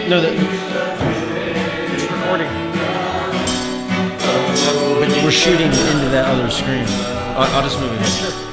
No, it's recording. But we're shooting into that other screen. I'll just move it. Sure.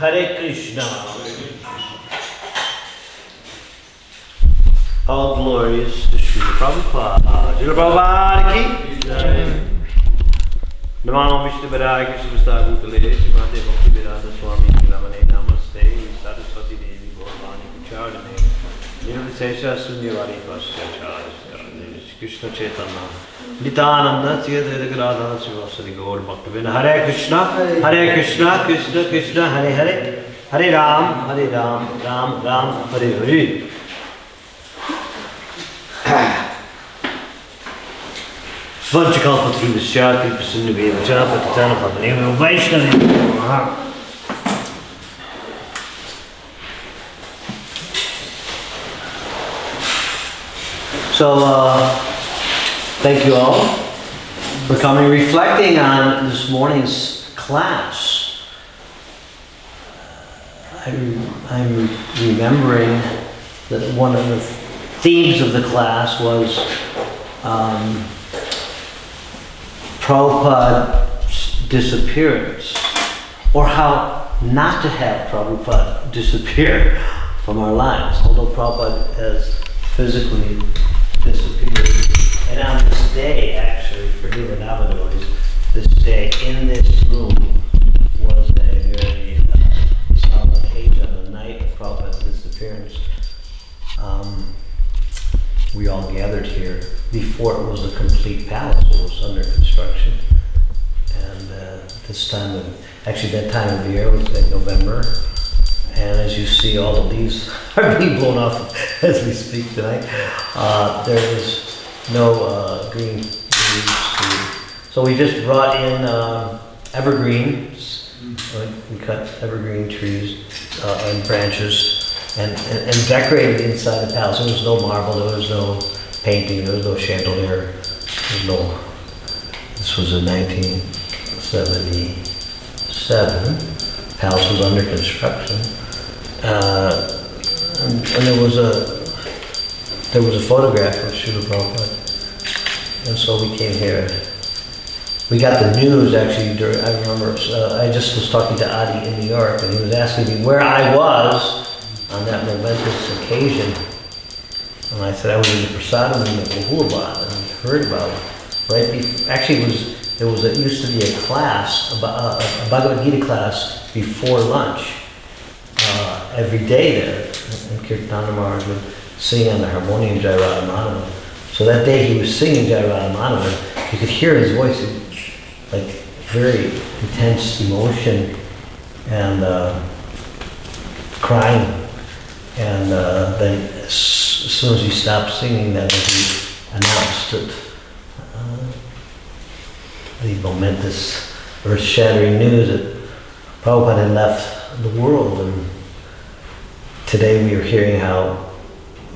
Hare Krishna. All glories to Srila Prabhupada. Srila Prabhupada ki Namo Vishnu Padaya Krishna Bhutale Srimate Bhakti Vedanta Swami Ramane Namaste Saraswati Devi Bhavani Kucharane Nirvisesha Sunyavari Pasya Krishna Chaitanya Nityananda Siyadeva Radha Srivasadi Gaur Bhaktivinoda Hare Krishna Hare Krishna Krishna Krishna Hare Hare Hare Ram Ram Ram Hare Hare. Vanchakalpatruvasya Kripasinubheva Patatana Pavaneva Vaishnava. So, thank you all for coming, reflecting on this morning's class. I'm remembering that one of the themes of the class was Prabhupada's disappearance, or how not to have Prabhupada disappear from our lives, although Prabhupada has physically disappeared. And on this day, actually, for Vrindaban devotees, this day in this room was a very solemn occasion, the night of Prabhupada's disappearance. We all gathered here before it was a complete palace. It was under construction. And this time, actually that time of the year was like November. And as you see, all the leaves are being blown off as we speak tonight. There is no green leaves. So we just brought in evergreens. We cut evergreen trees and branches and decorated inside the palace. There was no marble, there was no painting, there was no chandelier. This was in 1977. Palace was under construction. And there was a photograph of Srila Prabhupada. And so we came here. We got the news actually I remember, I just was talking to Adi in New York, and he was asking me where I was on that momentous occasion. And I said I was in the Prasadam in Vrindaban, and I heard about it. Right before, actually it used to be a class, a Bhagavad Gita class before lunch. Every day there, and Kirtan Maharaj would sing on the harmonium Jai Radha Madhava. So that day he was singing Jai Radha Madhava, you could hear his voice, like very intense emotion and crying. And then as soon as he stopped singing, then he announced it. The momentous, earth-shattering news that Prabhupada had left the world. And today we are hearing how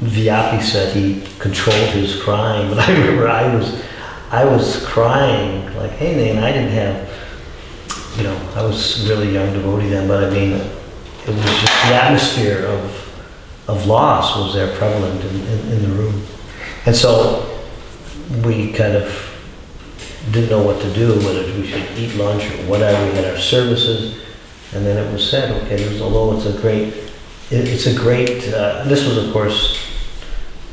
Vyapi said he controlled his crying, but I remember I was crying like, hey man, I didn't have, I was a really young devotee then, but I mean, it was just the atmosphere of loss was there prevalent in the room. And so we kind of didn't know what to do, whether we should eat lunch or whatever. We had our services, and then it was said, okay, although it's a great, this was of course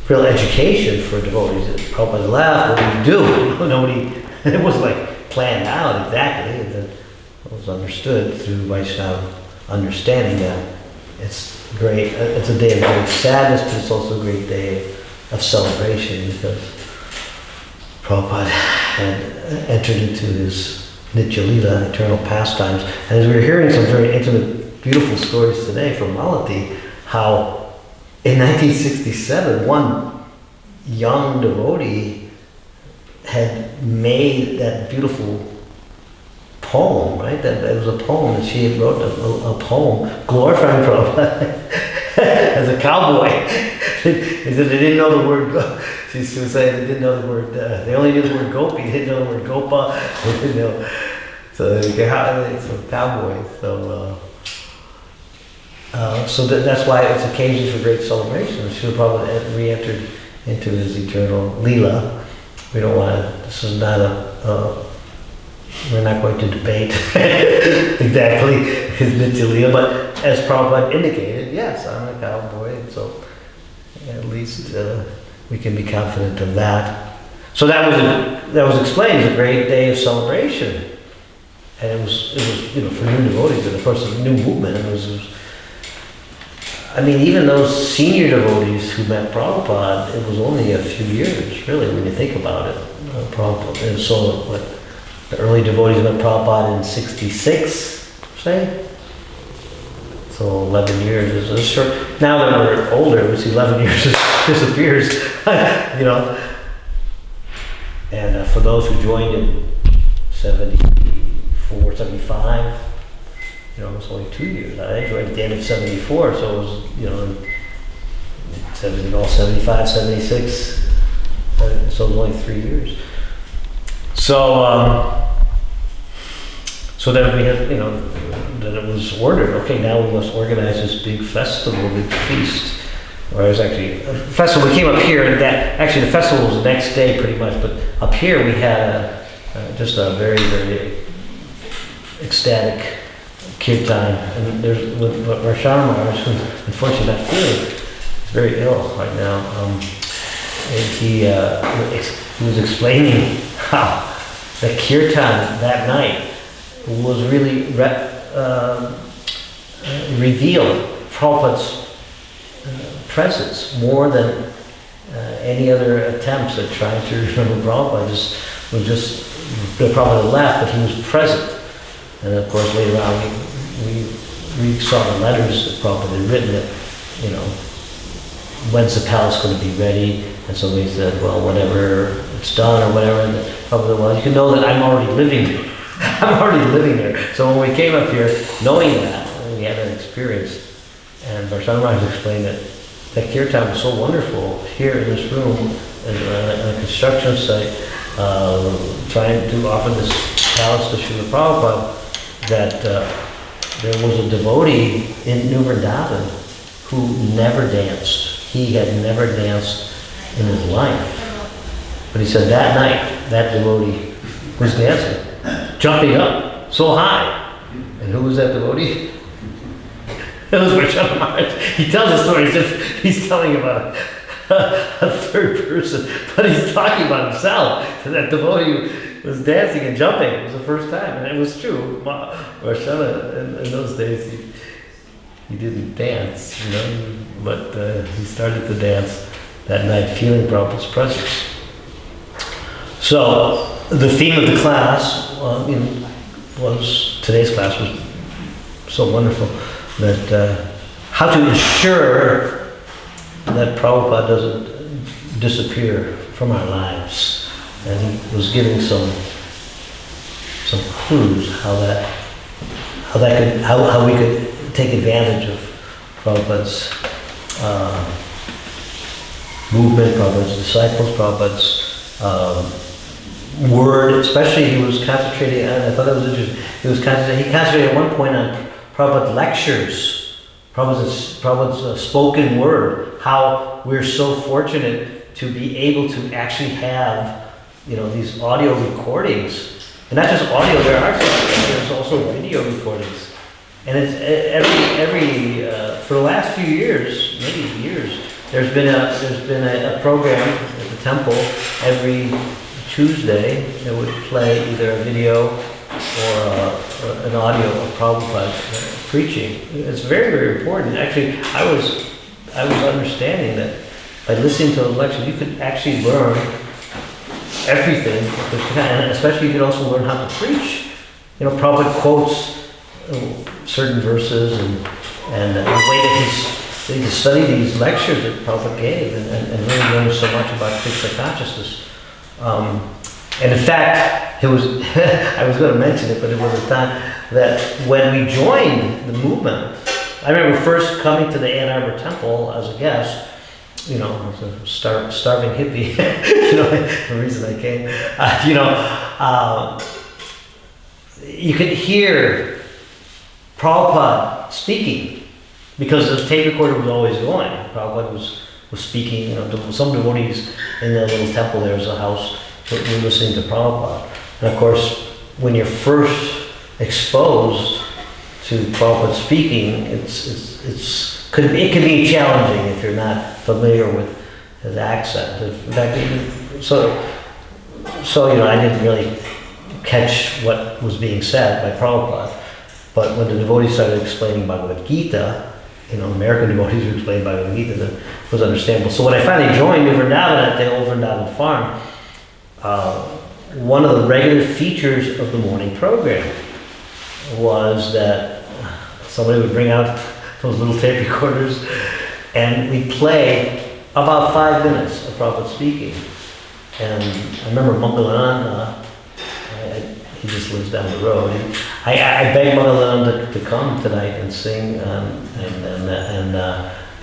real education for devotees. Prabhupada left, what do you do? Nobody, it was like planned out exactly, and then it was understood through Vaishnava understanding that it's great, it's a day of great sadness, but it's also a great day of celebration because Prabhupada had entered into his Nityodita, eternal pastimes. And as we were hearing some very intimate, beautiful stories today from Malati, how in 1967, one young devotee had made that beautiful poem, right? That was a poem that she had wrote, a poem glorifying Prabhupada as a cowboy. He said they didn't know the word, she was saying they didn't know the word, they only knew the word gopi, they didn't know the word gopa, they didn't know. So it's a cowboy. So that's why it's occasions for great celebration. Srila Prabhupada re-entered into his eternal Leela. We don't want to, this is not we're not going to debate exactly his Nityo Leela, but as Prabhupada indicated, yes, I'm a cowboy, so at least we can be confident of that. So that was explained as a great day of celebration. And it was for new devotees, and of course a new movement, and it was even those senior devotees who met Prabhupada, it was only a few years, really, when you think about it. Prabhupada, and so the early devotees met Prabhupada in 66, say? So 11 years is a short. Now that we're older, we see 11 years just disappears, And for those who joined in 74, 75, it was only 2 years. I joined at the end of 74, so it was, 75, 76, so it was only 3 years. So then we had, then it was ordered, okay, now we must organize this big festival, big feast. or it was actually a festival. We came up here, and actually the festival was the next day pretty much, but up here we had just a very, very ecstatic kirtan. And there's Varshamar, who's unfortunately not feeling, he's very ill right now. And he was explaining how the kirtan that night was really revealed Prabhupada's presence more than any other attempts at trying to remember Prabhupada. Prabhupada left, but he was present. And of course, later on, we saw the letters that Prabhupada had written that, when's the palace going to be ready? And somebody said, well, whenever it's done or whatever. And Prabhupada, well, you can know that I'm already living there. I'm already living there. So when we came up here, knowing that, we had that experience. And Varshamar Maharaj explained that kirtan was so wonderful here in this room, on a construction site, trying to offer this palace to Srila Prabhupada, that there was a devotee in New Vrindaban who never danced. He had never danced in his life. But he said that night, that devotee was dancing, jumping up so high. And who was that devotee? It was Varshamar Maharaj. He tells the story as if he's telling about a third person, but he's talking about himself. So that devotee was dancing and jumping. It was the first time, and it was true. Varshamar, in those days, he didn't dance, but he started to dance that night, feeling Prabhupada's presence. So the theme of the class today's class was so wonderful, that how to ensure that Prabhupada doesn't disappear from our lives. And he was giving some clues how we could take advantage of Prabhupada's movement, Prabhupada's disciples, Prabhupada's word. Especially, he was concentrating on, I thought that was interesting, he concentrated at one point on Prabhupada's lectures, Prabhupada's spoken word, how we're so fortunate to be able to actually have, these audio recordings. And not just audio, there's also video recordings. And it's for the last few years, maybe years, there's been a program at the temple every Tuesday that would play either a video or an audio of Prabhupada preaching. It's very, very important. Actually, I was understanding that by listening to a lecture, you could actually learn everything, and especially you could also learn how to preach. Prabhupada quotes certain verses and the way that he studied these lectures that Prabhupada gave, and really learned so much about Krishna consciousness. And in fact, it was I was going to mention it, but it was a time that when we joined the movement, I remember first coming to the Ann Arbor Temple as a guest. I was a starving hippie. The reason I came. You could hear Prabhupada speaking because the tape recorder was always going. Prabhupada was speaking. Some devotees in the little temple, there was a house that were listening to Prabhupada. And of course, when you're first exposed to Prabhupada speaking, it can be challenging if you're not familiar with his accent. In fact, I didn't really catch what was being said by Prabhupada. But when the devotees started explaining Bhagavad Gita, American devotees were explaining Bhagavad Gita, that was understandable. So when I finally joined New Vrindaban at the old Vrindaban farm, one of the regular features of the morning program was that somebody would bring out those little tape recorders and we'd play about 5 minutes of Prabhupada speaking. And I remember Mangalananda, he just lives down the road. I begged Mangalananda to come tonight and sing and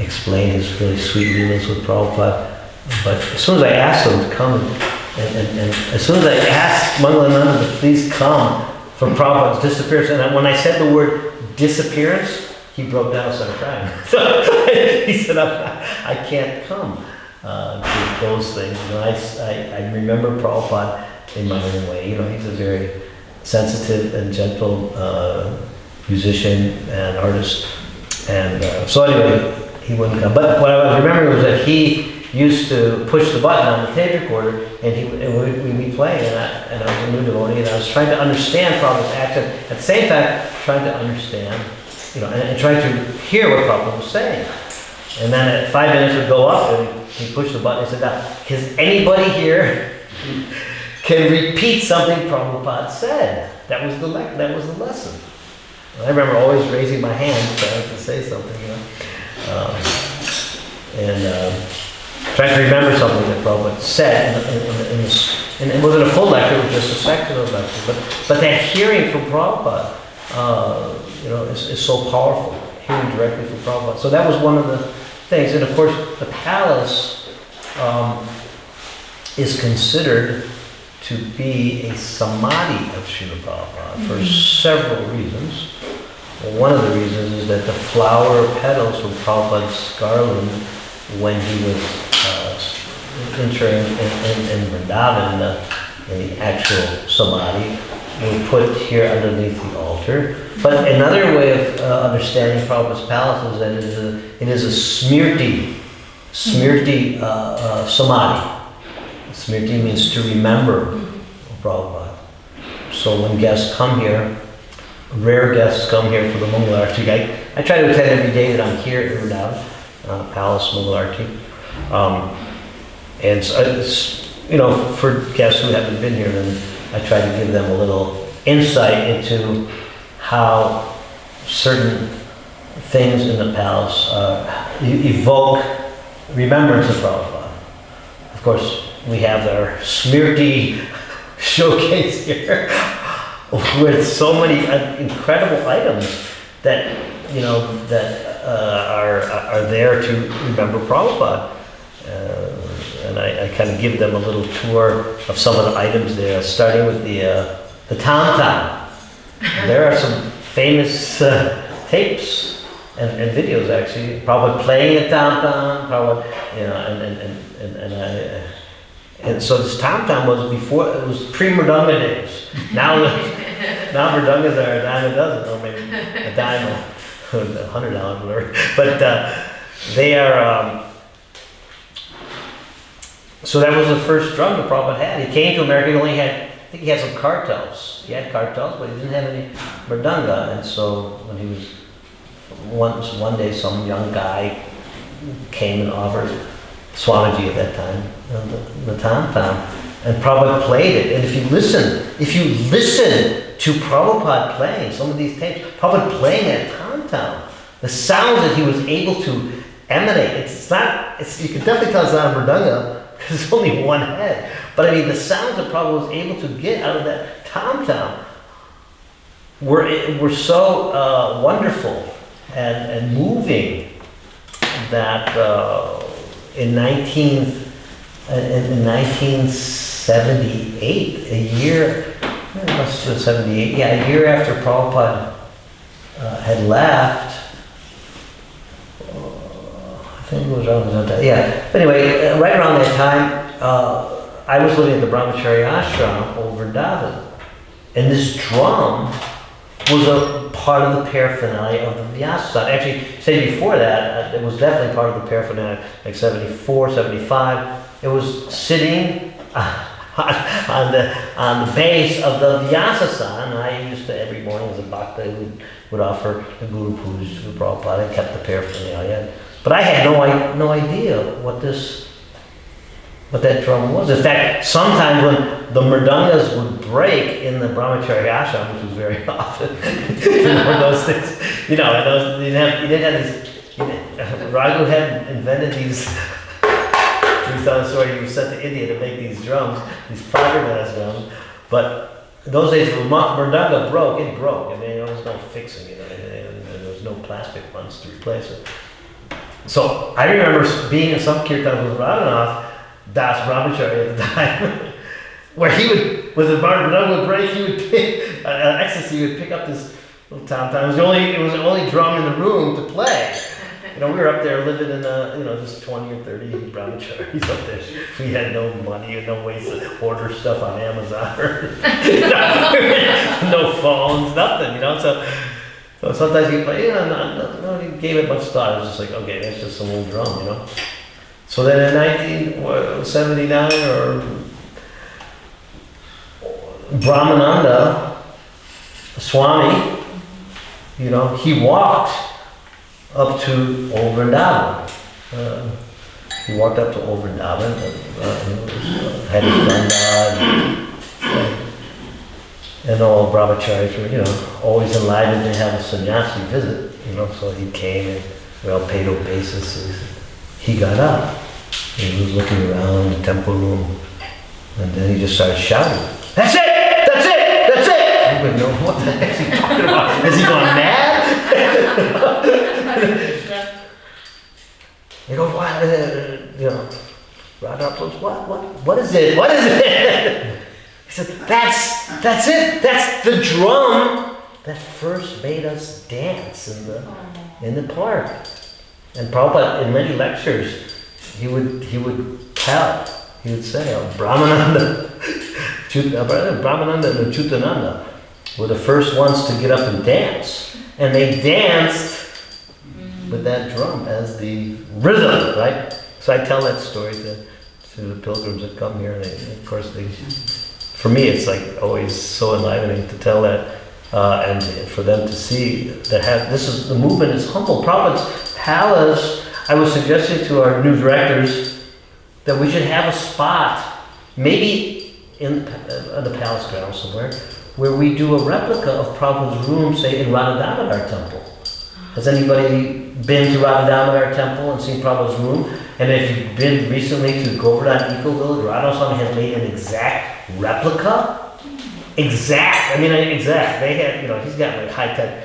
explain his really sweet dealings with Prabhupada. But as soon as I asked him to come, and as soon as I asked Mangalananda to please come for Prabhupada's disappearance, and when I said the word disappearance, he broke down and started crying. So he said, I can't come to those things. You know, I remember Prabhupada in my own way. You know, he's a very sensitive and gentle musician and artist. And so anyway, he wouldn't come. But what I remember was that he used to push the button on the tape recorder, and we'd be playing, and I was a new devotee, and I was trying to understand Prabhupada's accent, at the same time trying to understand, you know, and trying to hear what Prabhupada was saying. And then at 5 minutes would go up, and he pushed the button and said, "Now, has anybody here can repeat something Prabhupada said?" That was the lesson. And I remember always raising my hand trying to say something, you know, and trying to remember something that Prabhupada said in this, and it wasn't a full lecture, it was just a section of the lecture. But that hearing from Prabhupada, you know, is so powerful, hearing directly from Prabhupada. So that was one of the things. And of course, the palace is considered to be a samadhi of Srila Prabhupada for several reasons. Well, one of the reasons is that the flower petals from Prabhupada's garland, when he was entering in Vrindaban, in the actual samadhi, were put here underneath the altar. But another way of understanding Prabhupada's palace is that it is a smriti samadhi. Smriti means to remember Prabhupada. So when guests come here, rare guests come here for the Mangal Arati. I try to attend every day that I'm here at Vrindaban. Palace Mangal Arati. And so it's, you know, for guests who haven't been here, then I try to give them a little insight into how certain things in the palace evoke remembrance of Prabhupada. Of course, we have our Smriti showcase here with so many incredible items that, you know, that are there to remember Prabhupada. And I kind of give them a little tour of some of the items there, starting with the tam-tam. There are some famous tapes and videos, actually. Prabhupada playing a tam-tam, Prabhupada, you know, and so this tam-tam was before, it was pre-Mridanga days. Now Mridangas are a dime a dozen, or maybe a dime or $100, whatever. But they are, so that was the first drum that Prabhupada had. He came to America, he only had, I think he had some kartals. He had kartals, but he didn't have any mridanga. And so when he was, one day some young guy came and offered Swamiji at that time the tam-tam. And Prabhupada played it. And if you listen to Prabhupada playing some of these tapes, Prabhupada playing that tam-tam, the sounds that he was able to emanate, you can definitely tell it's not a mridanga, because there's only one head. But I mean, the sounds that Prabhupada was able to get out of that tam-tam were so wonderful and moving that in 1978, a year after Prabhupada had left, I think it was around that. Yeah. Anyway, right around that time, I was living at the Brahmachari ashram over Vrindaban, and this drum was a part of the paraphernalia of the Vyasa. Actually, say before that, it was definitely part of the paraphernalia, like 74, 75. It was sitting on the base of the Vyasa-san. I used to, every morning as a bhakta, would offer the Guru Puja to Prabhupada and kept the paraphernalia. But I had no idea what that drum was. In fact, sometimes when the mridangas would break in the Brahmachari ashram, which was very often, those things, you didn't have these. Raghu had invented these. He was telling the story. He was sent to India to make these drums, these fiberglass drums. But in those days, when mridanga broke, it broke. I mean, there was no fixing it. There was no plastic ones to replace it. So I remember being in some kirtan with Radhanath Das Brahmachari at the time, where he would, with his mridanga would break, he would pick, ecstasy, he would pick up this little tam-tam. It was the only drum in the room to play. we were up there living in just 20 or 30 brahmacharis up there. We had no money and no ways to order stuff on Amazon or no phones, nothing, So sometimes he play, he gave it much thought. It was just like, okay, that's just some old drum, So then in 1979 or Brahmananda Swami, he walked up to Old Vrindaban. He walked up to Old Vrindaban, had his ganga, and all brahmacharis were, always enlivened to have a sannyasi visit, so he came and we all paid obeisance. He got up, and he was looking around the temple room, and then he just started shouting, "That's it! That's it! That's it!" I wouldn't know what the heck is he talking about. Is he gone mad? He goes, "What? Radha goes, what is it? What is it?" He said, "That's it. That's the drum that first made us dance in the park." And Prabhupada, in many lectures, he would say, Brahmananda and Chutananda were the first ones to get up and dance. And they danced with that drum as the rhythm, right? So I tell that story to the pilgrims that come here. And of course, for me, it's like always so enlivening to tell that and for them to see that the movement is humble. Prabhupada's palace, I was suggesting to our new directors that we should have a spot, maybe in the palace grounds somewhere, where we do a replica of Prabhupada's room, say in Radha Damodar temple. Has anybody been to Radha Damodar temple and seen Prabhupada's room? And if you've been recently to Govardhan Eco Village, Radha Swami has made an exact replica. Exact. They had, he's got like high-tech.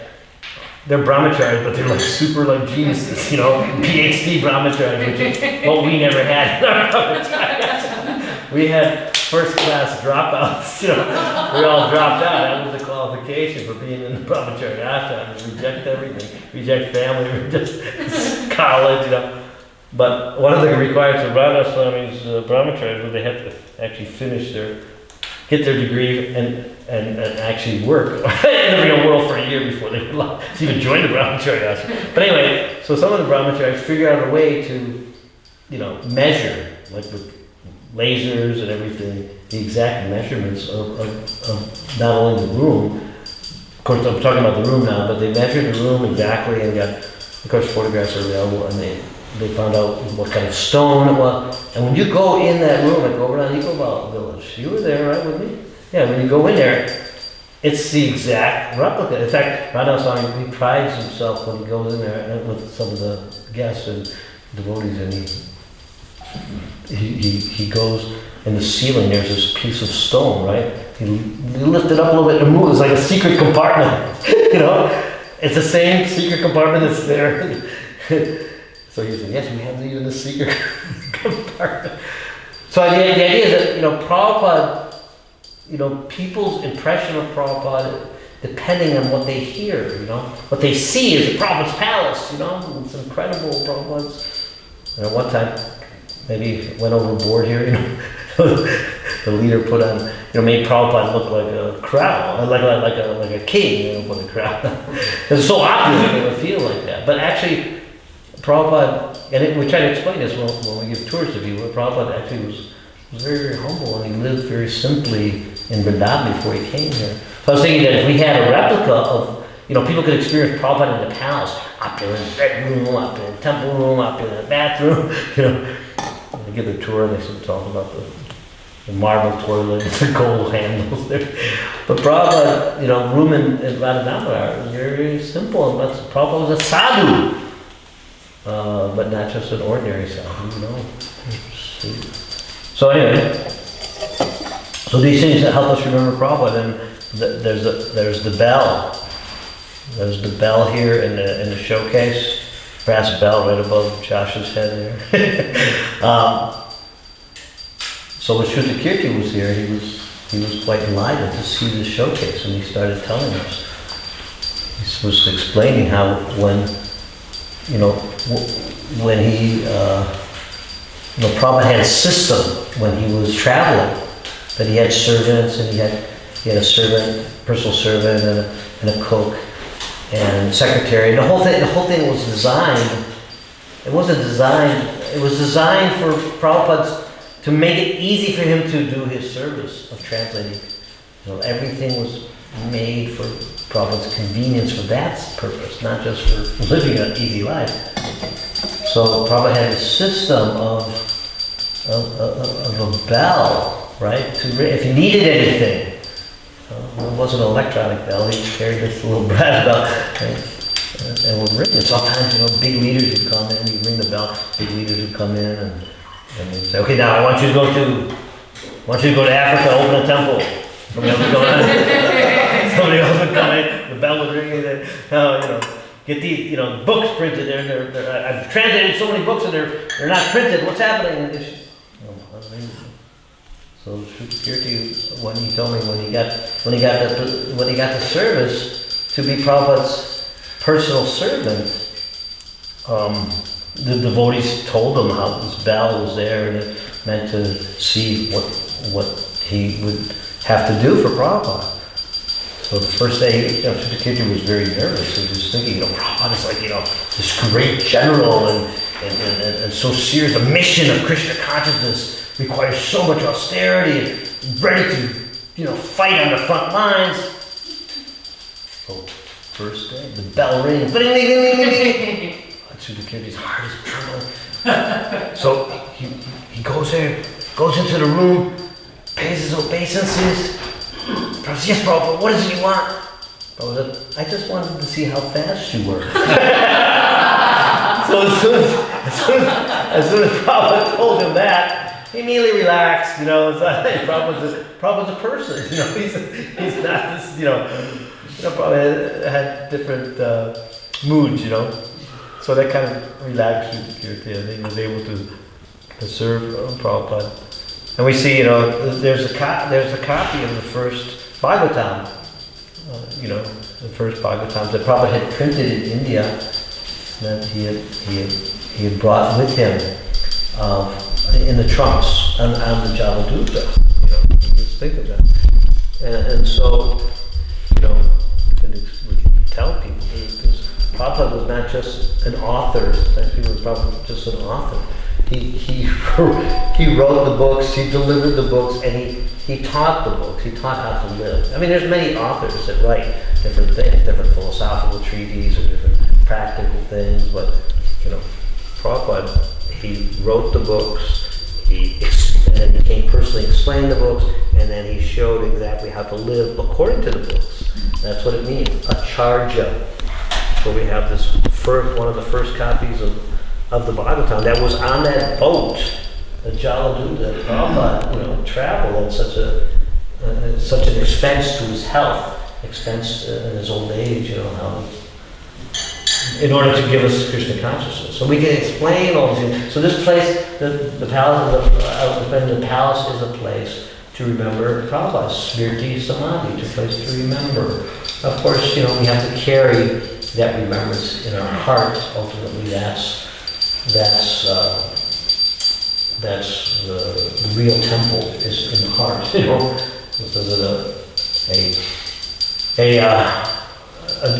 They're brahmacharis, but they're like super like geniuses, PhD brahmacharis, which is what we never had in our brahmacharis. We had first-class dropouts, We all dropped out. That was the qualification for being in the brahmachari ashram. Reject everything. Reject family, reject college, But one of the requirements of Radha Swami's brahmacharis was they had to actually get their degree and actually work in the real world for a year before they would even join the brahmachari ashram. But anyway, so some of the brahmacharis figure out a way to, measure, like with lasers and everything, the exact measurements of not only the room. Of course, I'm talking about the room now, but they measured the room exactly and got, of course, photographs are available, and they found out what kind of stone it was. And when you go in that room at Govardhan Eco Village, you were there, right, with me? Yeah, when you go in there, it's the exact replica. In fact, Radha Swami, he prides himself when he goes in there with some of the guests and devotees, and he goes in the ceiling. There's this piece of stone, right? He lifted it up a little bit and moved. It's like a secret compartment, It's the same secret compartment that's there. So he said, yes, we have even the secret compartment. So the idea is that, Prabhupada, people's impression of Prabhupada, depending on what they hear, what they see is Prabhupada's palace, it's incredible. Prabhupada's, one time, maybe went overboard here, the leader put on, made Prabhupada look like a crown, like a king, with a crown. It's so obvious it would feel like that. But actually, Prabhupada, and we try to explain this when we give tours to people, Prabhupada actually was very, very humble, and he lived very simply in Vrindaban before he came here. So I was thinking that if we had a replica of, people could experience Prabhupada in the palace, up in the bedroom, up in the temple room, up in the bathroom, They give the tour, and they sort of talk about the marble toilets, the gold handles there. But Prabhupada, room in Radha Damodar was very, very simple, and Prabhupada was a sadhu. But not just an ordinary sadhu, So anyway, so these things that help us remember Prabhupada, and there's the bell. There's the bell here in the showcase, brass bell right above Josh's head there. So when Srila Kirti was here, he was quite enlightened to see the showcase, and he started telling us. He was explaining how when when he, Prabhupada had a system when he was traveling, that he had servants, and he had a servant, personal servant, and a cook, and secretary. The whole thing was designed. It wasn't designed. It was designed for Prabhupada to make it easy for him to do his service of translating. Everything was made for Prabhupada's convenience for that purpose, not just for living an easy life. So Prabhupada had a system of a bell, right? If he needed anything. It wasn't an electronic bell. He carried this little brass bell, right? And would ring it. Sometimes, big leaders would come in. He'd ring the bell. Big leaders would come in, and they'd say, "Okay, now I want you to go to Africa, open a temple." Somebody else would come in. The bell would ring, and get these, books printed. I've translated so many books, and they're not printed. What's happening? So Srila, when he told me when he got the service to be Prabhupada's personal servant, the devotees told him how this bell was there, and it meant to see what he would have to do for Prabhupada. So the first day, Srila was very nervous. He was thinking, Prabhupada is like, this great general and so serious. The mission of Krishna consciousness requires so much austerity, ready to, fight on the front lines. So first day, the bell rings. Srila heart is trembling. So he goes into the room, pays his obeisances. Prabhupada says, "Yes, Prabhupada, what is it you want?" Prabhupada said, "I just wanted to see how fast you were." So as soon as Prabhupada told him that, he immediately relaxed. Prabhupada's a person. He's not this. Prabhupada had different moods. So that kind of relaxed Srila, and he was able to serve Prabhupada. And we see, there's a copy of the first Bhagavatam, the first Bhagavatam that Prabhupada had printed in India, that he had brought with him in the trunks on the Jaladuta. Just think of that. And so, we can tell people that Prabhupada was not just an author. Sometimes people was probably just an author. He wrote the books, he delivered the books, and he taught the books. He taught how to live. I mean, there's many authors that write different things, different philosophical treatises or different practical things, but Prabhupada, he wrote the books, and then he came personally explain the books, and then he showed exactly how to live according to the books. That's what it means, acharya. So we have this one of the first copies of the Bhagavatam that was on that boat, the Jaladuta. Prabhupada, traveled at such an expense to his health, expense in his old age, how in order to give us Krishna consciousness. So we can explain all these things. So this place, the palace is a place to remember Prabhupada's Smriti Samadhi, a place to remember. Of course, we have to carry that remembrance in our heart. Ultimately, that's the real temple is in the heart. This is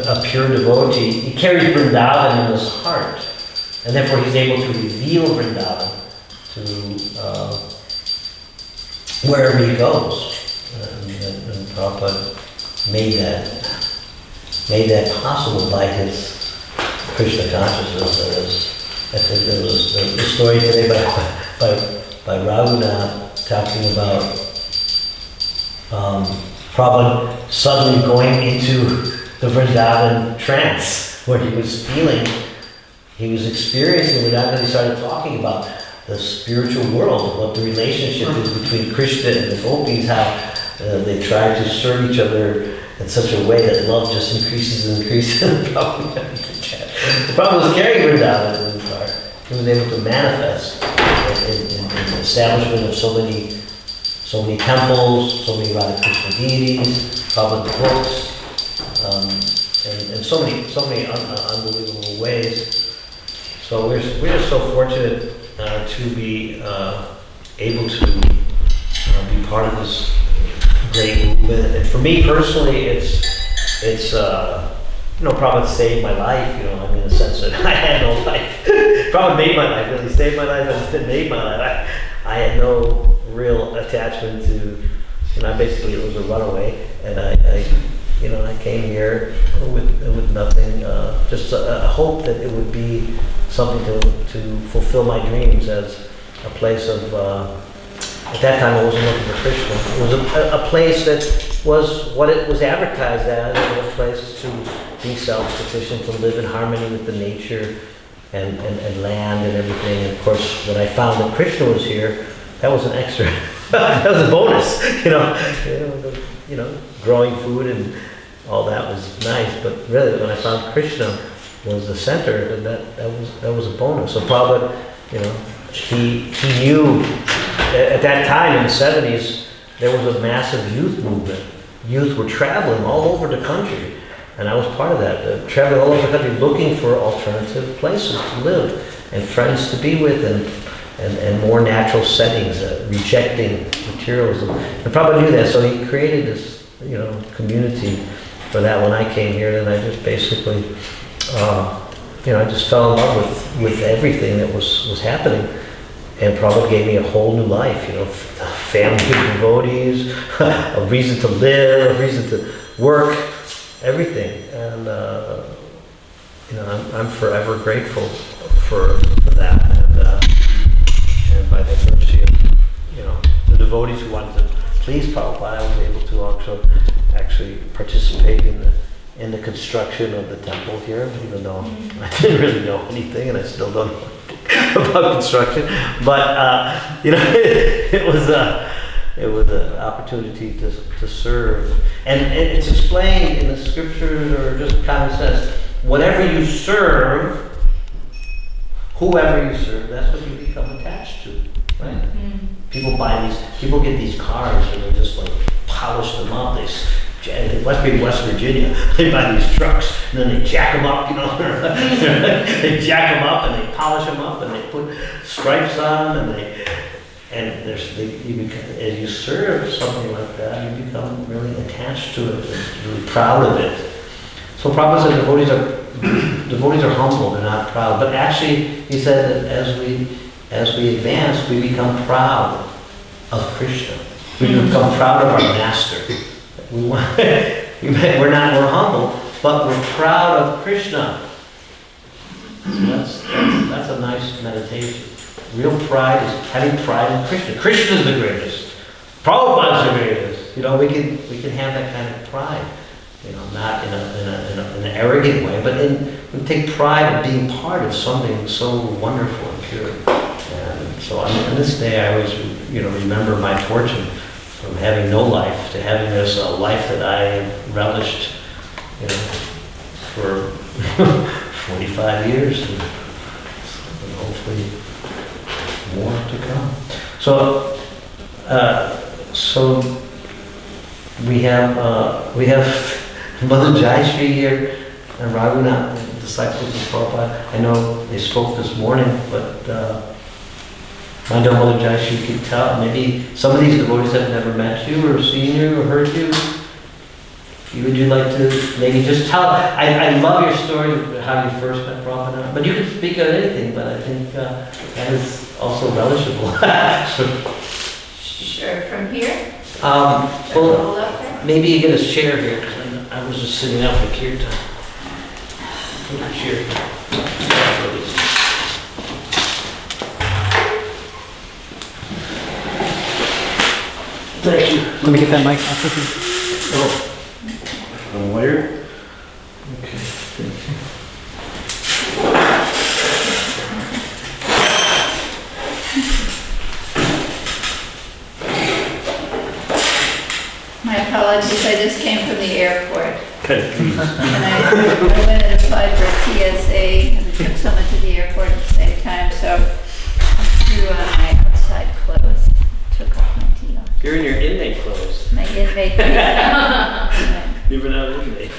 a pure devotee. He carries Vrindaban in his heart, and therefore he's able to reveal Vrindaban to wherever he goes. And Prabhupada made that possible by his Krishna consciousness. There was the story today by Raghunath talking about Prabhupada suddenly going into the Vrindavan trance, where he was experiencing Vrindavan. He started talking about the spiritual world, what the relationship is between Krishna and the gopis, how they try to serve each other in such a way that love just increases and increases. The Prabhupada was carrying Vrindavan in his heart. He was able to manifest in the establishment of so many temples, so many Radha Krishna deities, Prabhupada books, and so many unbelievable ways. So we're so fortunate to be able to be part of this great movement. And for me personally, it's Prabhupada saved my life, in the sense that I had no life. Prabhupada made my life, really saved my life, and made my life. I had no real attachment to, basically it was a runaway, and I came here with nothing, just a hope that it would be something to fulfill my dreams as a place of, at that time I wasn't looking for Krishna. It was a place that was what it was advertised as, a place to be self-sufficient, to live in harmony with the nature and land and everything. And of course, when I found that Krishna was here, that was an extra, that was a bonus, growing food and all that was nice. But really, when I found Krishna was the center, that was a bonus. So Prabhupada, he knew at that time in the 70s, there was a massive youth movement. Youth were traveling all over the country. And I was part of that, traveling all over the country looking for alternative places to live and friends to be with and more natural settings, rejecting materialism. And Prabhupada knew that, so he created this, community for that. When I came here, then I just basically, I just fell in love with everything that was happening. And Prabhupada gave me a whole new life, a family of devotees, a reason to live, a reason to work, everything. And I'm forever grateful for that. And by the mercy of the devotees who wanted to please Prabhupada, I was able to also actually participate in the construction of the temple here, even though I didn't really know anything, and I still don't know about construction. But it was an opportunity to serve, and it's explained in the scriptures or just common sense. Whatever you serve, whoever you serve, that's what you become attached to, right? Mm-hmm. People get these cars and they just polish them up. It must be West Virginia. They buy these trucks and then they jack them up, they jack them up and they polish them up and they put stripes on them as you serve something like that, you become really attached to it and really proud of it. So Prabhupada said devotees are humble, they're not proud. But actually, he said that as we advance, we become proud of Krishna. We become proud of our master. We're humble, but we're proud of Krishna. So that's a nice meditation. Real pride is having pride in Krishna. Krishna is the greatest. Prabhupada's the greatest. We can have that kind of pride. Not in an arrogant way, but we take pride in being part of something so wonderful and pure. And so on this day, I always, remember my fortune from having no life to having this life that I relished, for 45 years, and hopefully more to come. So we have Mother Jayashree here and Raghunath, disciples of Prabhupada. I know they spoke this morning, but I know Mother Jayashree could tell. Maybe some of these devotees have never met you or seen you or heard you. Would you like to maybe just tell? I love your story of how you first met Prabhupada. But you can speak of anything, but I think that is also relishable. Sure, from here? Maybe you get a chair here, because I was just sitting out for kirtan. Put a chair here. Thank you. Let me get that mic off of you. Oh. Where? Okay. My apologies, I just came from the airport. Okay. And I went and applied for TSA and took someone to the airport at the same time, so I threw on my outside clothes, took off my tee off. You're in your inmate clothes. My inmate clothes. You've been out inmate.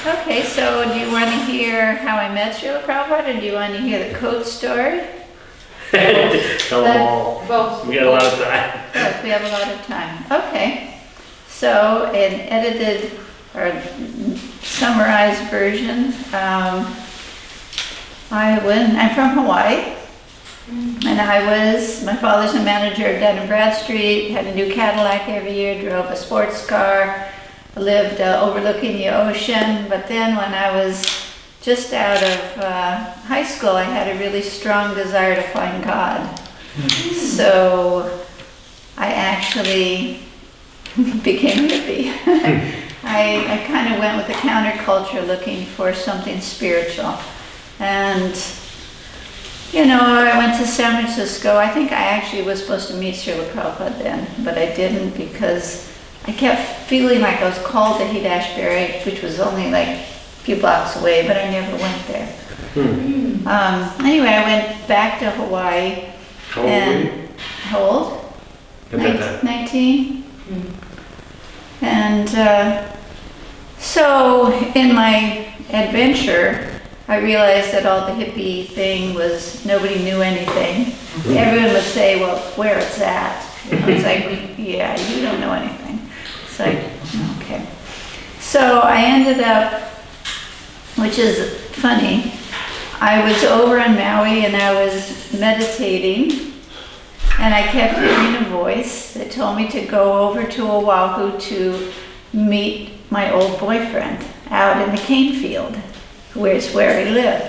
Okay, so do you want to hear how I met Srila Prabhupada, or do you want to hear the coat story? Tell them all. Both. We got a lot of time. Yes, we have a lot of time. Okay, so an edited or summarized version. I'm from Hawaii, and my father's a manager of Dun & Bradstreet, had a new Cadillac every year, drove a sports car, lived overlooking the ocean. But then when I was just out of high school, I had a really strong desire to find God. So I actually became hippie. I kind of went with the counterculture, looking for something spiritual. And, I went to San Francisco. I think I actually was supposed to meet Srila Prabhupada then, but I didn't because I kept feeling like I was called to Haight-Ashbury, which was only like a few blocks away, but I never went there. Anyway, I went back to Hawaii. How old were you? How old? At that time? 19. And so in my adventure, I realized that all the hippie thing was nobody knew anything. Everyone would say, well, where it's at. It's like, yeah, you don't know anything. It's like, okay. So I ended up, which is funny, I was over in Maui and I was meditating, and I kept hearing a voice that told me to go over to Oahu to meet my old boyfriend out in the cane field, where he lived.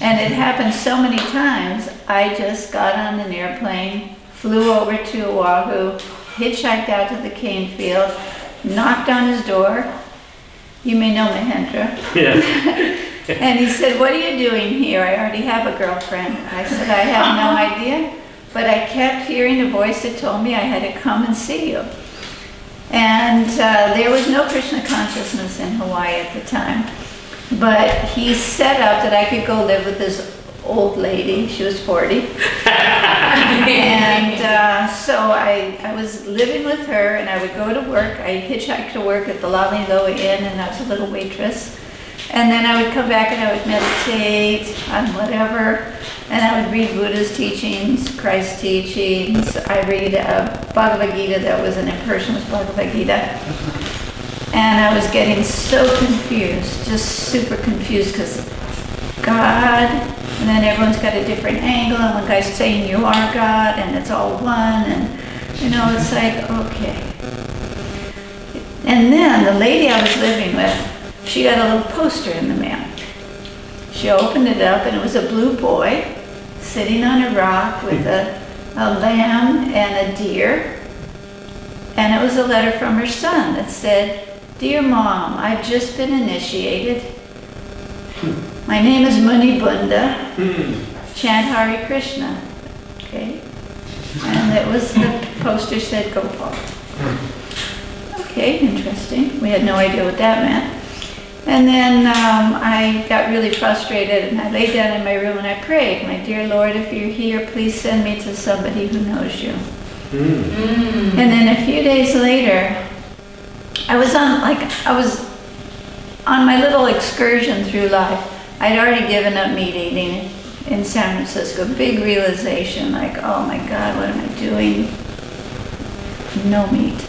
And it happened so many times, I just got on an airplane, flew over to Oahu, hitchhiked out to the cane field, knocked on his door. You may know Mahendra. Yeah. And he said, what are you doing here? I already have a girlfriend. I said, I have no idea, but I kept hearing a voice that told me I had to come and see you. And there was no Krishna consciousness in Hawaii at the time. But he set up that I could go live with this old lady. She was 40. And so I was living with her, and I would go to work. I hitchhiked to work at the Lali Loa Inn, and I was a little waitress. And then I would come back and I would meditate on whatever. And I would read Buddha's teachings, Christ's teachings. I read Bhagavad Gita that was an impersonal Bhagavad Gita. And I was getting so confused, just super confused, because God, and then everyone's got a different angle, and one guy's saying you are God, and it's all one, and it's like, okay. And then the lady I was living with, she got a little poster in the mail. She opened it up, and it was a blue boy sitting on a rock with a lamb and a deer, and it was a letter from her son that said, Dear Mom, I've just been initiated. My name is Muni Bunda. Chant Hare Krishna. Okay? And it was, the poster said Gopal. Okay, interesting. We had no idea what that meant. And then I got really frustrated, and I laid down in my room and I prayed, my dear Lord, if you're here, please send me to somebody who knows you. And then a few days later, I was on my little excursion through life. I'd already given up meat eating in San Francisco. Big realization, like, oh my God, what am I doing? No meat.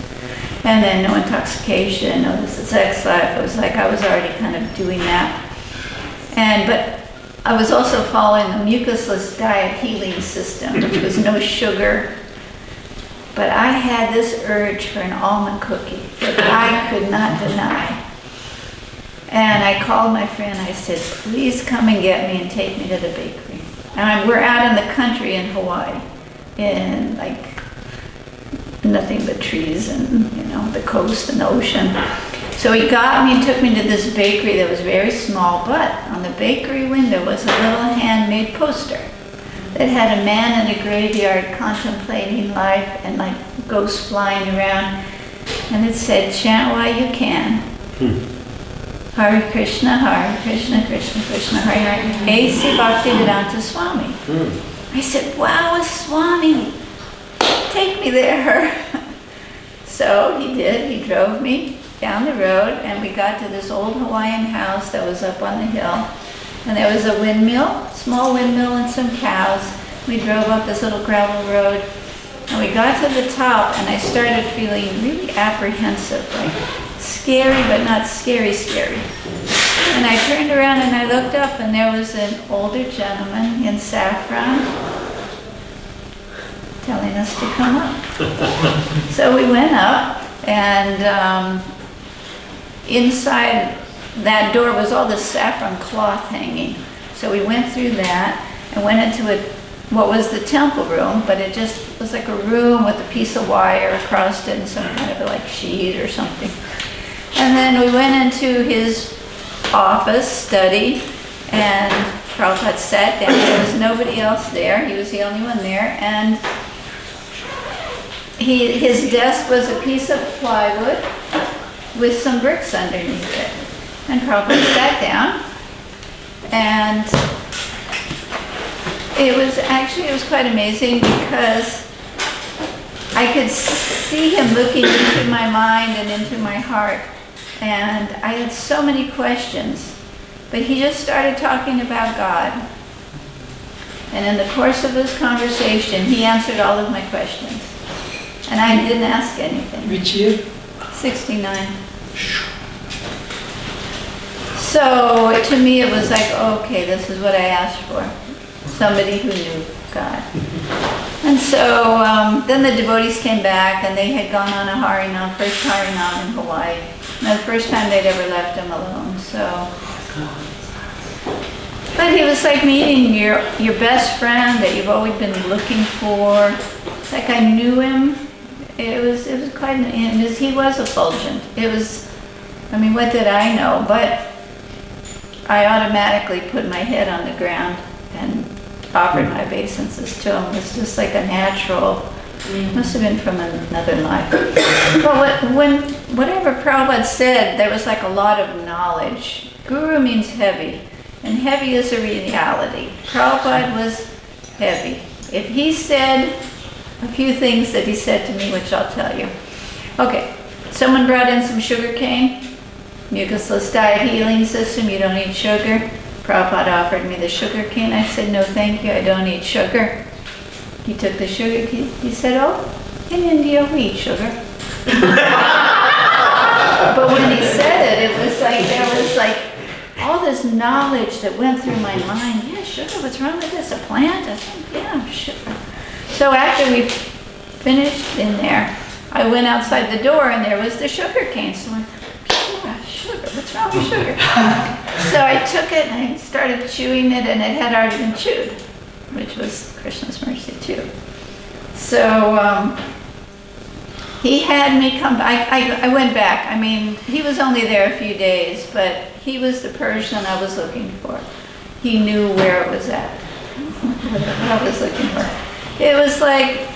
And then no intoxication, no this is sex life. It was like I was already kind of doing that. But I was also following the mucusless diet healing system, which was no sugar. But I had this urge for an almond cookie that I could not deny. And I called my friend, I said, please come and get me and take me to the bakery. And we're out in the country in Hawaii, in like nothing but trees and, the coast and the ocean. So he got me and took me to this bakery that was very small, but on the bakery window was a little handmade poster that had a man in a graveyard contemplating life and like ghosts flying around. And it said, chant while you can. Hare Krishna, Krishna Krishna, Hare Hare. A.C. Bhaktivedanta Swami. I said, wow, a Swami. Take me there. So he did. He drove me. down the road, and we got to this old Hawaiian house that was up on the hill. And there was a windmill, small windmill, and some cows. We drove up this little gravel road, and we got to the top, and I started feeling really apprehensive, like scary, but not scary. And I turned around and I looked up, and there was an older gentleman in saffron telling us to come up. So we went up, and inside that door was all this saffron cloth hanging. So we went through that and went into what was the temple room, but it just was like a room with a piece of wire across it and some kind of like sheet or something. And then we went into his office, study, and Prabhupada sat down. There was nobody else there. He was the only one there. And his desk was a piece of plywood with some bricks underneath it. And Prabhupada sat down, and it was quite amazing because I could see him looking into my mind and into my heart, and I had so many questions, but he just started talking about God. And in the course of this conversation, he answered all of my questions, and I didn't ask anything. Which year? 69. So to me it was like, okay, this is what I asked for. Somebody who knew God. And so then the devotees came back, and they had gone on a Harinam, first Harinam in Hawaii. And the first time they'd ever left him alone. So, but he was like meeting your best friend that you've always been looking for. It's like I knew him. It was quite, he was effulgent. It was, I mean, what did I know? But I automatically put my head on the ground and offered my obeisances to him. It was just like a natural, must have been from another life. But whatever Prabhupada said, there was like a lot of knowledge. Guru means heavy, and heavy is a reality. Prabhupada was heavy. If he said a few things that he said to me, which I'll tell you. Okay, someone brought in some sugar cane. Mucusless diet healing system, you don't eat sugar. Prabhupada offered me the sugar cane. I said, no thank you, I don't eat sugar. He took the sugar cane. He said, oh, in India we eat sugar. But when he said it, it was like, there was like all this knowledge that went through my mind. Yeah, sugar, what's wrong with this? A plant? I said, yeah, sugar. So after we finished in there, I went outside the door and there was the sugar cane. So I thought, yeah, sugar, what's wrong with sugar? So I took it and I started chewing it, and it had already been chewed, which was Krishna's mercy too. So he had me come back. I went back. I mean, he was only there a few days, but he was the person I was looking for. He knew where it was at, what I was looking for. It was like,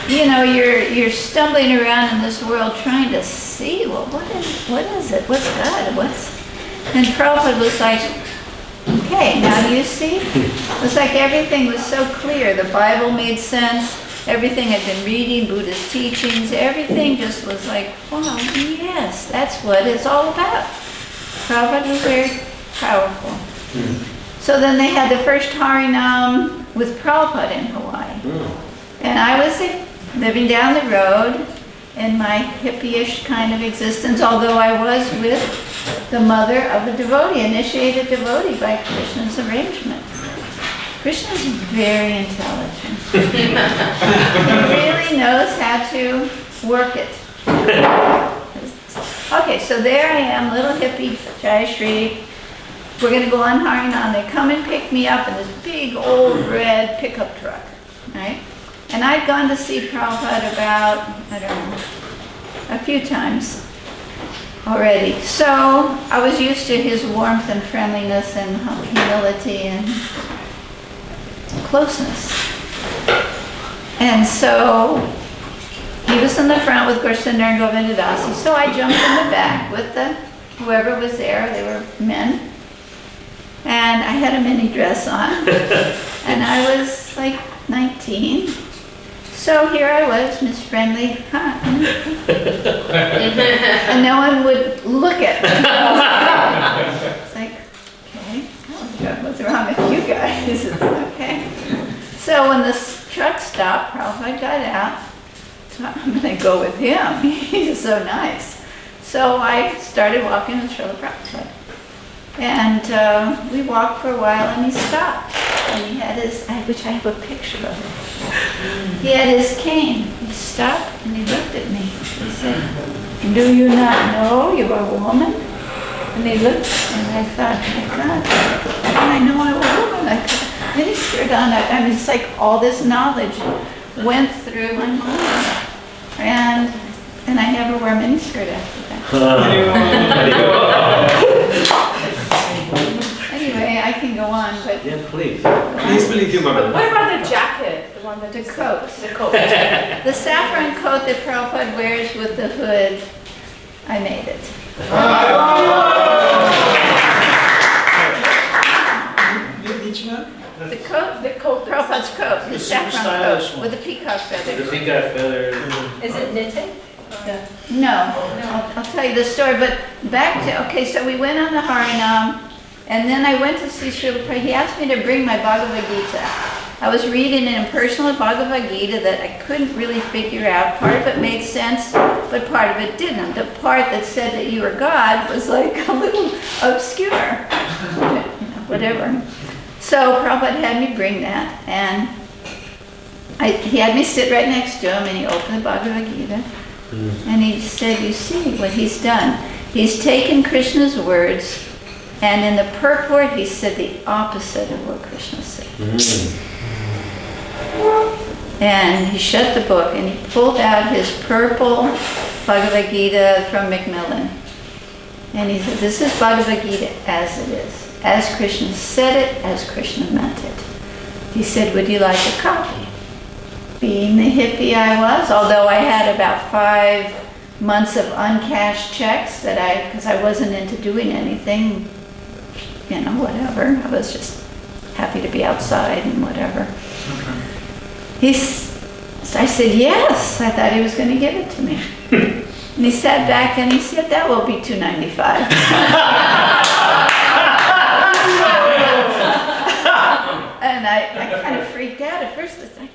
you know, you're stumbling around in this world trying to see, well, what is it? What's God? And Prabhupada was like, okay, now do you see? It was like everything was so clear. The Bible made sense. Everything I'd been reading, Buddhist teachings, everything just was like, wow, yes, that's what it's all about. Prabhupada was very powerful. So then they had the first Harinam with Prabhupada in Hawaii. And I was living down the road in my hippie-ish kind of existence, although I was with the mother of a devotee, initiated devotee by Krishna's arrangement. Krishna's very intelligent. He really knows how to work it. Okay, so there I am, little hippie, Jai Shri. We're going to go on Harinam. They come and pick me up in this big old red pickup truck, right? And I'd gone to see Prabhupada about, I don't know, a few times already. So I was used to his warmth and friendliness and humility and closeness. And so he was in the front with Gursinder and Govindadasi. So I jumped in the back with whoever was there. They were men. And I had a mini dress on. And I was like 19. So here I was, Miss Friendly, and no one look at me. It's like, okay, what's wrong with you guys? It's okay. So when the truck stopped, Prabhupada got out. So I'm going to go with him. He's so nice. So I started walking with Srila Prabhupada. And we walked for a while and he stopped. And he had his, which I have a picture of it. He had his cane. He stopped and he looked at me. He said, "Do you not know you are a woman?" And he looked and I thought, my God, how do I know I'm a woman? I got a miniskirt on. I mean, it's like all this knowledge went through my mind. And I never wear a miniskirt after that. Anyway, I can go on, but Yeah, please. Please do, Mama. What about the jacket? The one that the coat. The coat. The saffron coat that Prabhupada wears with the hood, I made it. Which one? The coat, Prabhupada's coat, the saffron coat with the peacock feathers. peacock feather. Is it knitting? No, I'll tell you the story, but back to, okay, so we went on the Harinam, and then I went to see Srila Prabhupada. He asked me to bring my Bhagavad Gita. I was reading an impersonal Bhagavad Gita that I couldn't really figure out. Part of it made sense, but part of it didn't. The part that said that you were God was like a little obscure, whatever. So Prabhupada had me bring that, and he had me sit right next to him, and he opened the Bhagavad Gita, and he said, "You see what he's done? He's taken Krishna's words, and in the purport he said the opposite of what Krishna said." And he shut the book, and he pulled out his purple Bhagavad Gita from Macmillan, and he said, "This is Bhagavad Gita as it is. As Krishna said it, as Krishna meant it." He said, "Would you like a copy?" Being the hippie I was, although I had about 5 months of uncashed checks because I wasn't into doing anything, whatever. I was just happy to be outside and whatever. So I said, yes. I thought he was going to give it to me. And he sat back and he said, "That will be $2.95. And I kind of freaked out at first. It's like,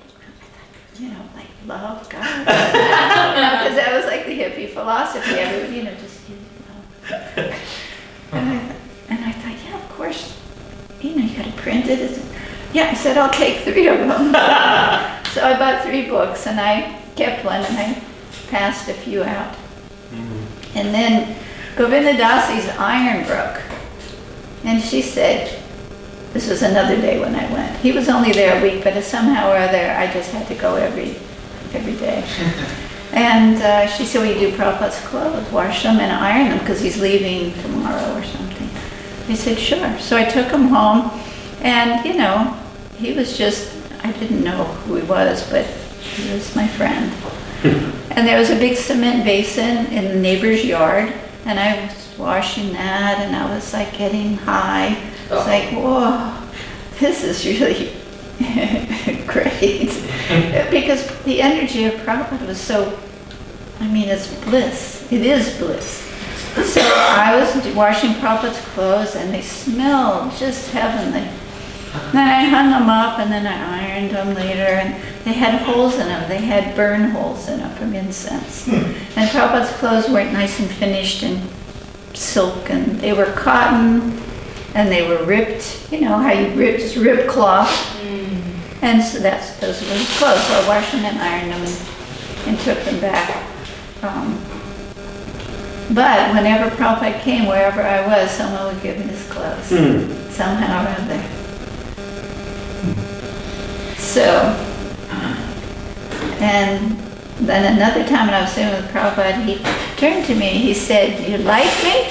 love God. Because that was like the hippie philosophy. Everybody, just love. And I thought, yeah, of course. You got to print it. Yeah, I said, I'll take 3 of them. So I bought 3 books, and I kept one, and I passed a few out. And then Govinda Dasi's iron broke. And she said, this was another day when I went. He was only there a week, but somehow or other, I just had to go every day. And she said, "Will you do Prabhupada's clothes, wash them and iron them, because he's leaving tomorrow or something?" I said, "Sure." So I took him home, and he was just, I didn't know who he was, but he was my friend. And there was a big cement basin in the neighbor's yard, and I was washing that, and I was like getting high. It's like, whoa, this is really great. Because the energy of Prabhupada was so, it's bliss. It is bliss. So I was washing Prabhupada's clothes, and they smelled just heavenly. Then I hung them up, and then I ironed them later, and they had holes in them. They had burn holes in them from incense. And Prabhupada's clothes weren't nice and finished and silk, and they were cotton, and they were ripped. You know how you just rip cloth. And so those were his clothes. So I washed them and ironed them and took them back. But whenever Prabhupada came, wherever I was, someone would give me his clothes. Somehow or other. So, and then another time when I was sitting with Prabhupada, he turned to me and he said, "You like me?"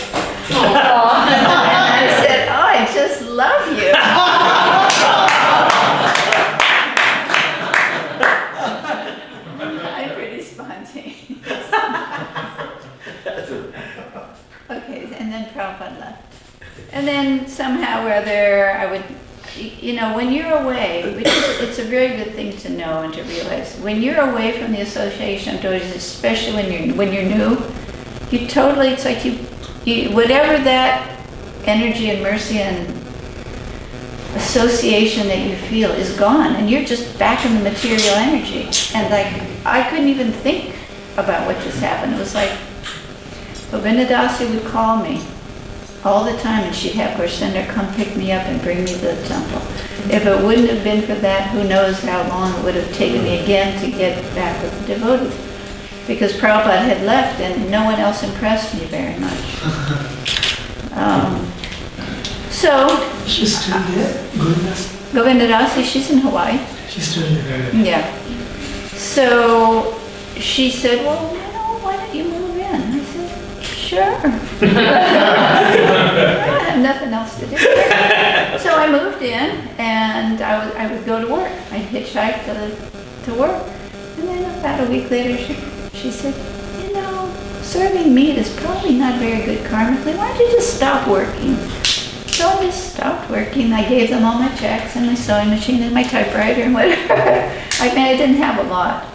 And I said, "Oh, I just love you." I'm pretty spontaneous. Okay, and then Prabhupada left. And then somehow or other, I would, when you're away, which it's a very good thing to know and to realize, when you're away from the association of devotees, especially when you're new, it's like you whatever that energy and mercy and association that you feel is gone, and you're just back in the material energy. And like, I couldn't even think about what just happened. It was like, Govinda Dasi would call me all the time, and she'd have Garsender come pick me up and bring me to the temple. If it wouldn't have been for that, who knows how long it would have taken me again to get back with the devotees. Because Prabhupada had left and no one else impressed me very much. She's still there? Govinda Dasi, she's in Hawaii. She's still there. Yeah. So she said, well, why don't you move in? I said, sure. I have nothing else to do. So I moved in, and I would go to work. I'd hitchhike to work. And then about a week later, she said, serving meat is probably not very good karmically. Why don't you just stop working? So I just stopped working. I gave them all my checks and my sewing machine and my typewriter and whatever. I mean, I didn't have a lot.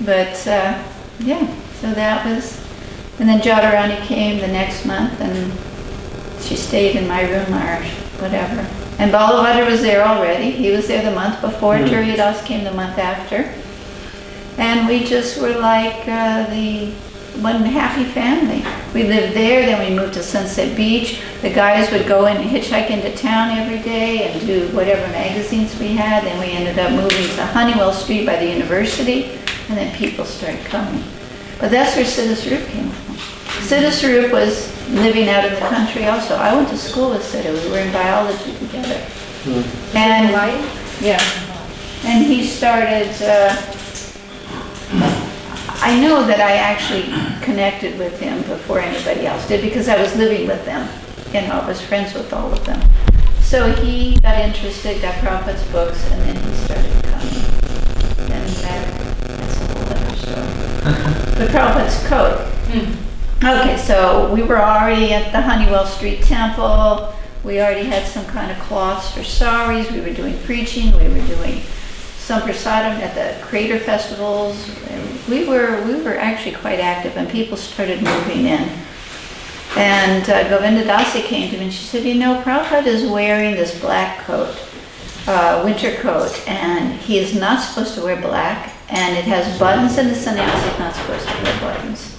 But, so that was... And then Jodharani came the next month, and she stayed in my room or whatever. And Balavadra was there already. He was there the month before. Turiyadas came the month after. And we just were like the one happy family. We lived there, then we moved to Sunset Beach. The guys would go in and hitchhike into town every day and do whatever magazines we had. Then we ended up moving to Honeywell Street by the university, and then people started coming. But that's where Siddha Swarup came from. Siddha Swarup was living out in the country also. I went to school with Siddha. We were in biology together. And yeah. And he started, I know that I actually connected with him before anybody else did because I was living with them. I was friends with all of them. So he got interested, got Prabhupada's books, and then he started coming. And that's a whole other story. The Prabhupada's coat. Okay, so we were already at the Honeywell Street Temple. We already had some kind of cloths for saris. We were doing preaching. We were doing Samprasadam at the Crater festivals. We were actually quite active, and people started moving in. And Govinda Dasi came to me and she said, Prabhupada is wearing this black coat, winter coat, and he is not supposed to wear black, and it has buttons, and the sannyasi is not supposed to wear buttons.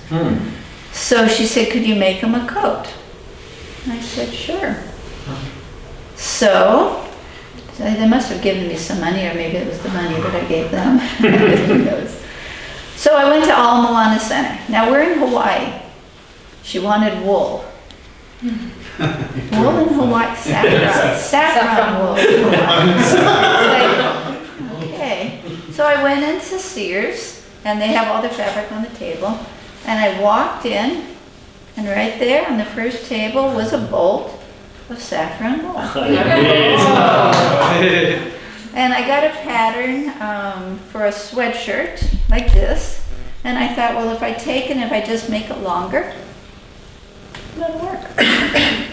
So she said, could you make him a coat? And I said, sure. So they must have given me some money, or maybe it was the money that I gave them. Who knows? So I went to Ala Moana Center. Now we're in Hawaii. She wanted wool. Wool in Hawaii, saffron wool in Hawaii. Okay. So I went into Sears, and they have all the fabric on the table. And I walked in, and right there on the first table was a bolt of saffron wool. And I got a pattern for a sweatshirt like this. And I thought, well, if I just make it longer, it'll work.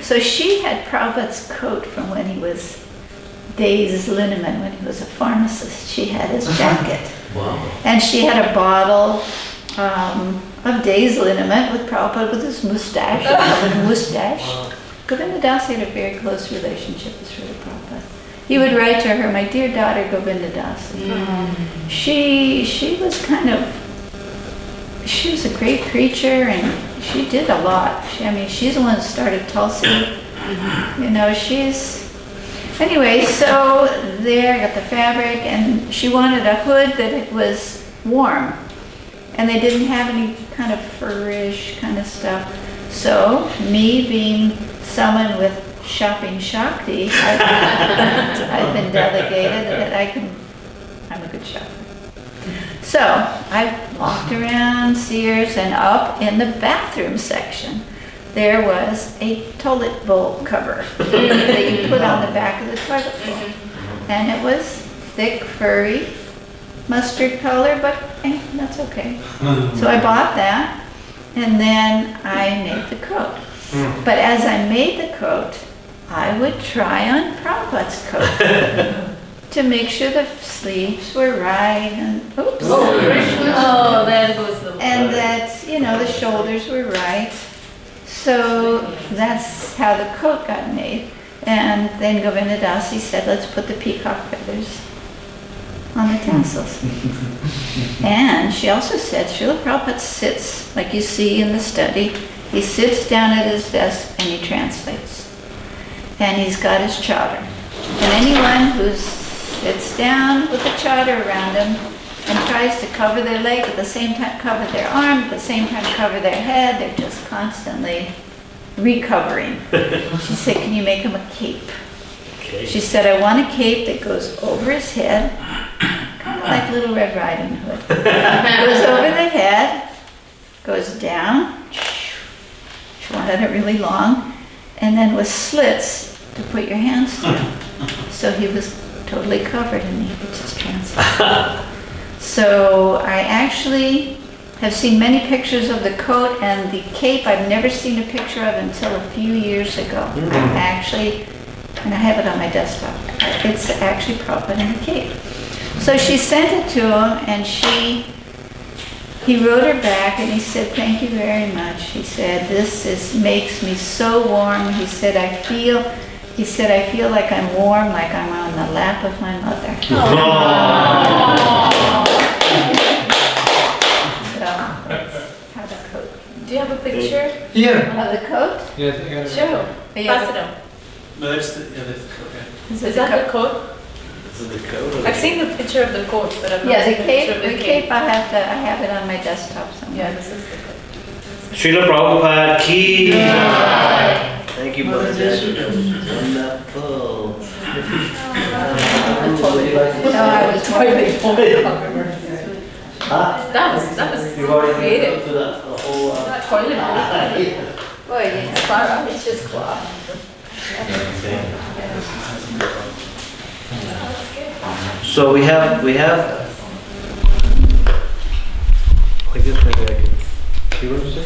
So she had Prabhupada's coat from when he was Days Linneman, when he was a pharmacist. She had his jacket. Wow. And she had a bottle of Days Liniment with Prabhupada with his mustache. Govinda Dasi had a very close relationship with Srila Prabhupada. He would write to her, my dear daughter Govinda Dasi. She was a great preacher, and she did a lot. She's the one that started Tulsi. Anyway, so there I got the fabric, and she wanted a hood that it was warm. And they didn't have any kind of furish kind of stuff. So, me being someone with shopping Shakti, I've been delegated that I'm a good shopper. So, I walked around Sears, and up in the bathroom section, there was a toilet bowl cover that you put on the back of the toilet bowl. And it was thick, furry, mustard color, but that's okay. So I bought that, and then I made the coat. But as I made the coat, I would try on Prabhupada's coat to make sure the sleeves were right, and that was the and that the shoulders were right. So that's how the coat got made. And then Govinda Dasi said, let's put the peacock feathers on the tassels. And she also said, Srila Prabhupada sits, like you see in the study, he sits down at his desk and he translates. And he's got his chadar. And anyone who sits down with the chadar around him and tries to cover their leg, at the same time cover their arm, at the same time cover their head, they're just constantly recovering. She said, can you make him a cape? Okay. She said, I want a cape that goes over his head, kind of like Little Red Riding Hood. Goes over the head, goes down, she wanted it really long, and then with slits to put your hands through. So he was totally covered and he could just translate. So I actually have seen many pictures of the coat, and the cape I've never seen a picture of until a few years ago. Actually, and I have it on my desktop. It's actually Prabhupada in the cape. So she sent it to him, and he wrote her back, and he said, thank you very much. He said, makes me so warm. He said, I feel like I'm warm, like I'm on the lap of my mother. So, that's how the coat. Do you have a picture Here. Of the coat? Yeah, I got it. Show. Pass it on. No, that's the, yeah, that's the, okay. Is Is that the coat? This is the code. I've seen the picture of the coat, but I've not Yeah, the seen the picture of cape, I have it on my desktop somewhere. Yeah, this is the coat. Srila Prabhupada ki. Thank you, Brother Dad. That was wonderful. No, I was Huh? That was You've already creative. been to the whole, Toilet. Boy, it's just cloth. So we have, I guess maybe I could, you want to say?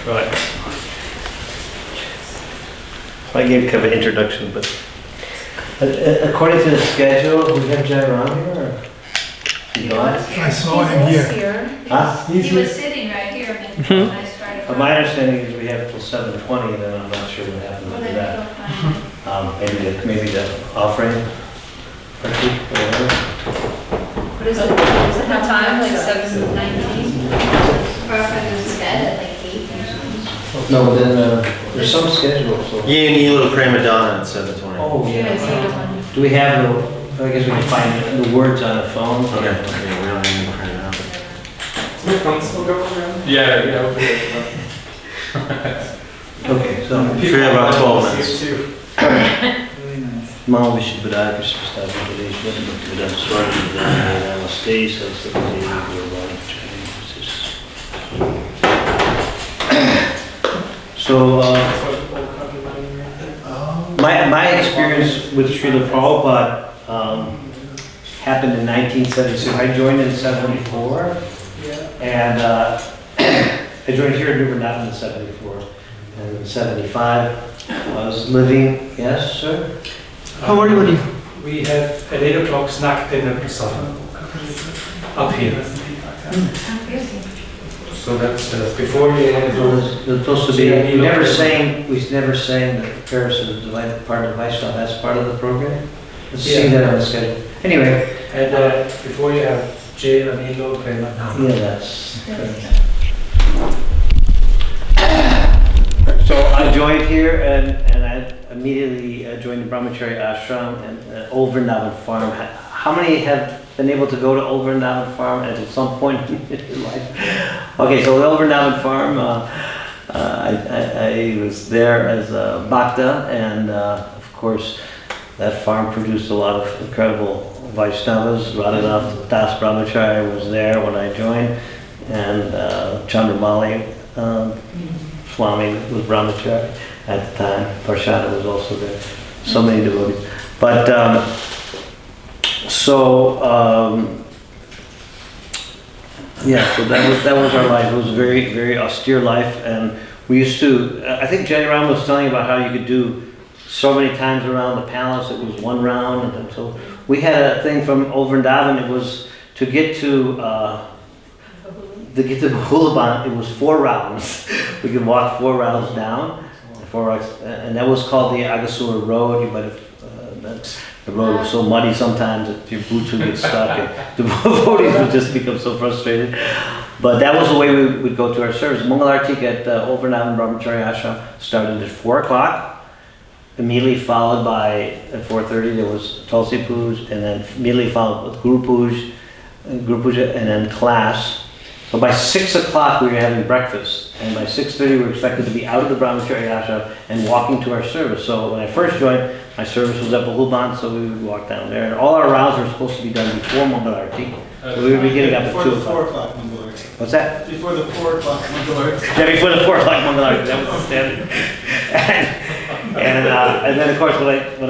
Right. I gave kind of an introduction, but According to the schedule, we have Jai Ram here, or? You know? I saw him here. Huh? He's He here. was sitting right here when I started. My understanding is we have till 7:20, then I'm not sure what happens Well, after then that. go find Maybe the offering, or two, whatever. What is it? Is it What time? Like 7:19? Prabhupada was dead at like 8 or something. No, then there's some schedule, so. you need a little prima donna at 7:20. Oh, Yes, yeah. either one. Do we have the, I guess we can find the words on the phone? Okay, we don't need to print it out. My phone still go around? Yeah, yeah. Okay, so. Sure, about 12 minutes. Really nice. Mao Vishnupada Krishna Vedation, Vedam Swami Vedam Stay, So, my experience with Srila Prabhupada happened in 1972. I joined in 74, and I joined here in Vrindaban in 74. And in 75, I was living, yes, sir? How are you? We have at 8 o'clock snack dinner prasad up here. So that's before we It was supposed to be, we never sang the prayers of the divine part of the Vaishnava, that's part of the program? Let's see that on the schedule. Anyway. And before you have Jay, Anilo, Prema. Yeah, that's. So I joined here and I immediately joined the Brahmachari ashram and Old Vrindaban farm. How many have been able to go to Old Vrindaban farm at some point in your life? Okay, so the Old Vrindaban farm, I was there as a bhakta, and of course that farm produced a lot of incredible Vaishnavas. Radhanath Das Brahmachari was there when I joined, and Chandramali Swami was Brahmachari at the time. Parshada was also there. So many devotees. But so that was our life. It was a very, very austere life, and we used to. I think Jai Ram was telling about how you could do so many times around the palace. It was one round, and so we had a thing from Old Vrindavan. It was to get to to get to Vrindaban, it was 4 rounds. We could walk 4 rounds down, and that was called the Agasura Road. You might have, the road was so muddy sometimes that your boots would get stuck, and the devotees would just become so frustrated. But that was the way we would go to our service. Mangalarti at Vrindaban Brahmacharya Ashram started at 4 o'clock, immediately followed by, at 4:30 there was Tulsi Puja, and then immediately followed with Guru Puja, and then class. So by 6 o'clock we were having breakfast, and by 6:30 we were expected to be out of the Brahmacharya Ashram and walking to our service. So when I first joined, my service was at Vrindaban, so we would walk down there. And all our rounds were supposed to be done before Mangalarti. So we would be getting up at 2 o'clock. Before the 4 o'clock Mangalarti. What's that? Before the 4 o'clock Mangalarti. Yeah, before the 4 o'clock Mangalarti, that was the standard. And then of course when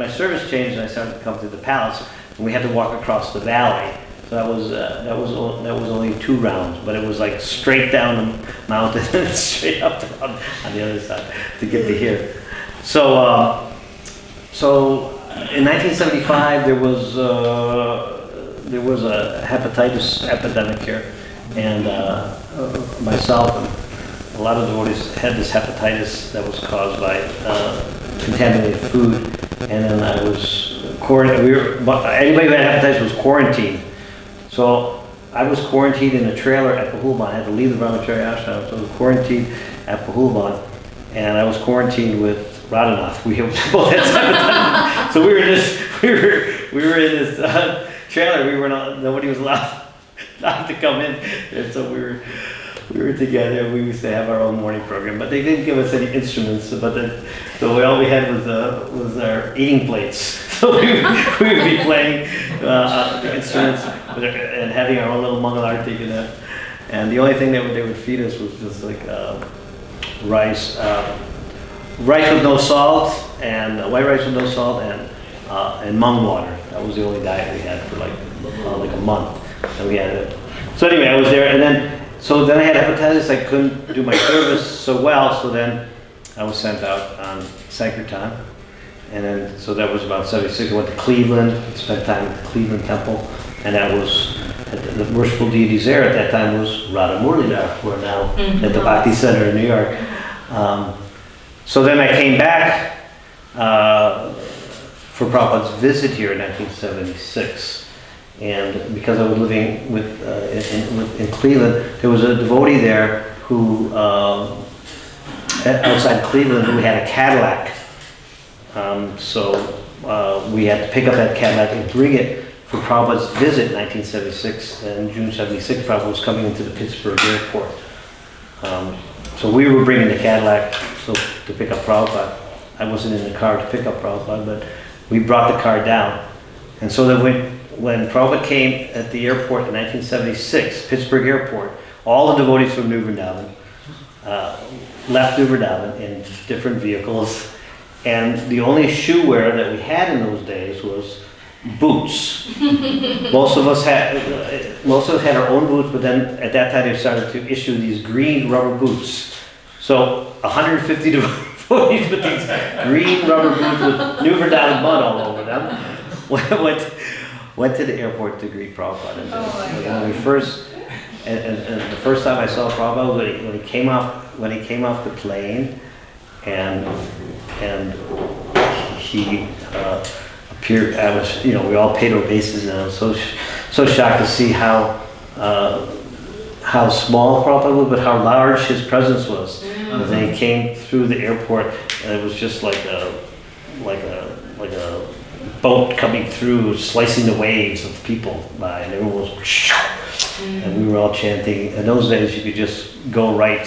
my service changed and I started to come to the palace, and we had to walk across the valley. So that was only 2 rounds, but it was like straight down the mountain and straight up on the other side to get to here. So in 1975 there was a hepatitis epidemic here, and myself and a lot of devotees had this hepatitis that was caused by contaminated food, and then I was quarantined. Anybody who had hepatitis was quarantined. So I was quarantined in a trailer at Vrindaban. I had to leave the Brahmacharya Ashram, so I was quarantined at Vrindaban, and I was quarantined with Radhanath. We both had hepatitis. So we were in this trailer. Nobody was allowed to come in, and so we were together. We used to have our own morning program, but they didn't give us any instruments. So all we had was our eating plates. So we would be playing the instruments and having our own little Mangalarti, and the only thing they would feed us was just like rice with no salt, and white rice with no salt, and mung water. That was the only diet we had for like a month, and we had it. So anyway, I was there, and then I had hepatitis. I couldn't do my service so well, so then I was sent out on Sankirtan. And then, so that was about 76. I went to Cleveland, spent time at the Cleveland Temple, and that was, the worshipful deities there at that time was Radha Murlidhar, who are now at the Bhakti Center in New York. So then I came back for Prabhupada's visit here in 1976. And because I was living in Cleveland, there was a devotee there who, outside Cleveland, who had a Cadillac. So we had to pick up that Cadillac and bring it for Prabhupada's visit in 1976. And June 76, Prabhupada was coming into the Pittsburgh airport. So we were bringing the Cadillac to pick up Prabhupada. I wasn't in the car to pick up Prabhupada, but we brought the car down. And so that when Prabhupada came at the airport in 1976, Pittsburgh airport, all the devotees from New Vrindaban left New Vrindaban in different vehicles. And the only shoe wear that we had in those days was boots. Most of us had our own boots, but then at that time they started to issue these green rubber boots. So 150 devotees with these green rubber boots with New Vrindaban mud all over them went to the airport to greet Prabhupada. And the first time I saw Prabhupada, when he came off the plane, and he appeared. We all paid obeisances, and I was so shocked to see how small Prabhupada was, but how large his presence was. And then he came through the airport, and it was just like a boat coming through, slicing the waves of people by, and everyone was, and we were all chanting. In those days, you could just go right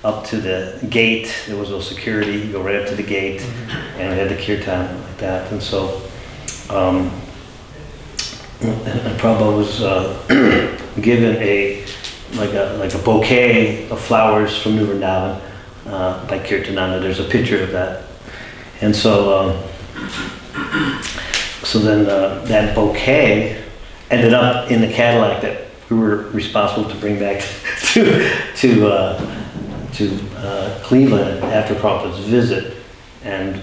up to the gate. There was no security. You go right up to the gate, and we had the kirtan like that. And so, Prabhupada was given a bouquet of flowers from New Vrindavan by Kirtananda. There's a picture of that. And so, then that bouquet ended up in the Cadillac that we were responsible to bring back to Cleveland after Prabhupada's visit. And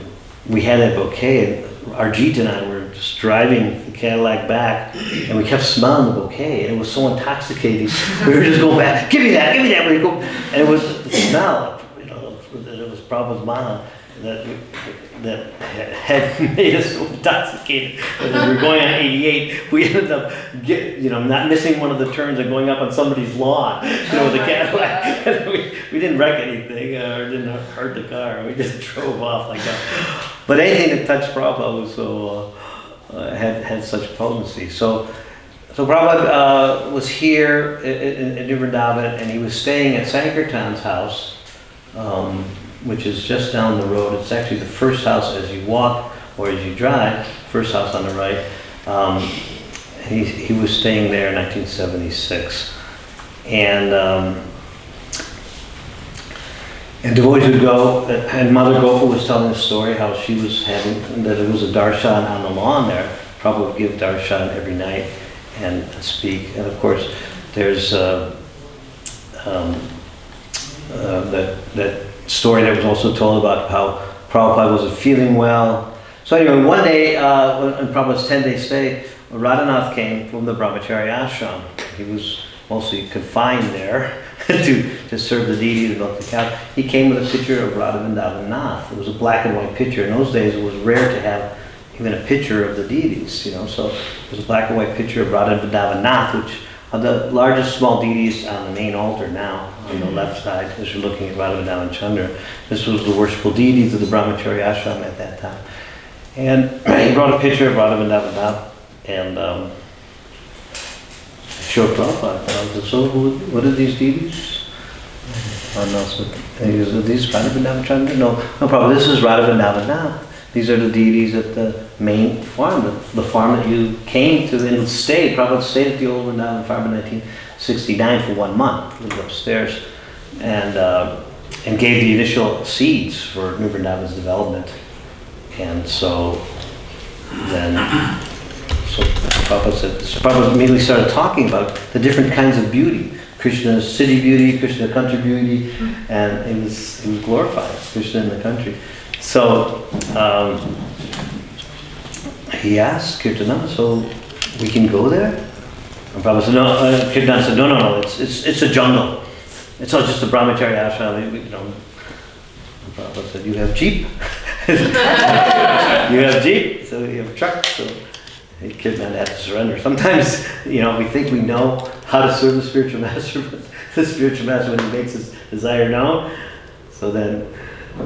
we had that bouquet, and Arjit and I were just driving the Cadillac back, and we kept smelling the bouquet, and it was so intoxicating. We were just going back, give me that. We go, and it was the smell, you know, that it was Prabhupada's mana that had made us so intoxicated. And as we were going on 88, we ended up not missing one of the turns and going up on somebody's lawn, with the Cadillac. And we didn't wreck anything or didn't hurt the car. We just drove off like that. But anything that touched Prabhupada was so had such potency. So Prabhupada was here in Vrindaban, and he was staying at Sankirtan's house, which is just down the road. It's actually the first house as you walk or as you drive, first house on the right. He was staying there in 1976. And devotees would go, and Mother Gopal was telling a story how she was having, that it was a darshan on the lawn there. Prabhupada would give darshan every night and speak. And of course, there's that story that was also told about how Prabhupada wasn't feeling well. So anyway, one day, in Prabhupada's 10-day stay, Radhanath came from the Brahmachari ashram. He was mostly confined there to serve the deity and milk the cow. He came with a picture of Radha Vrindavan Nath. It was a black and white picture. In those days, it was rare to have even a picture of the deities, So it was a black and white picture of Radha Vrindavan Nath, which are the largest small deities on the main altar now, on the left side, as you're looking at Radha Vrindavan Chandra. This was the worshipful deities of the Brahmachari ashram at that time. And he brought a picture of Radha Vrindavan Nath, and showed Prabhupada. I said, so what are these deities? And he goes, are these Radha Vrindavan Chandra? No problem. This is Radha Vrindavan Nath. These are the deities at the main farm, the farm that you came to and stayed. Prabhupada stayed at the old Vrindavan farm in 1969 for 1 month. Lived upstairs and gave the initial seeds for New Vrindavan's development. And so Prabhupada immediately started talking about the different kinds of beauty. Krishna's city beauty, Krishna's country beauty, and it was glorified, Krishna in the country. So he asked Kirtananda, so we can go there? And Prabhupada said, no. Kirtananda said, no, it's a jungle. It's all just a brahmachari ashram. And Prabhupada said, you have jeep? You have jeep, so you have a truck. So Kirtananda had to surrender. Sometimes, we think we know how to serve the spiritual master, but the spiritual master, when he makes his desire known. So then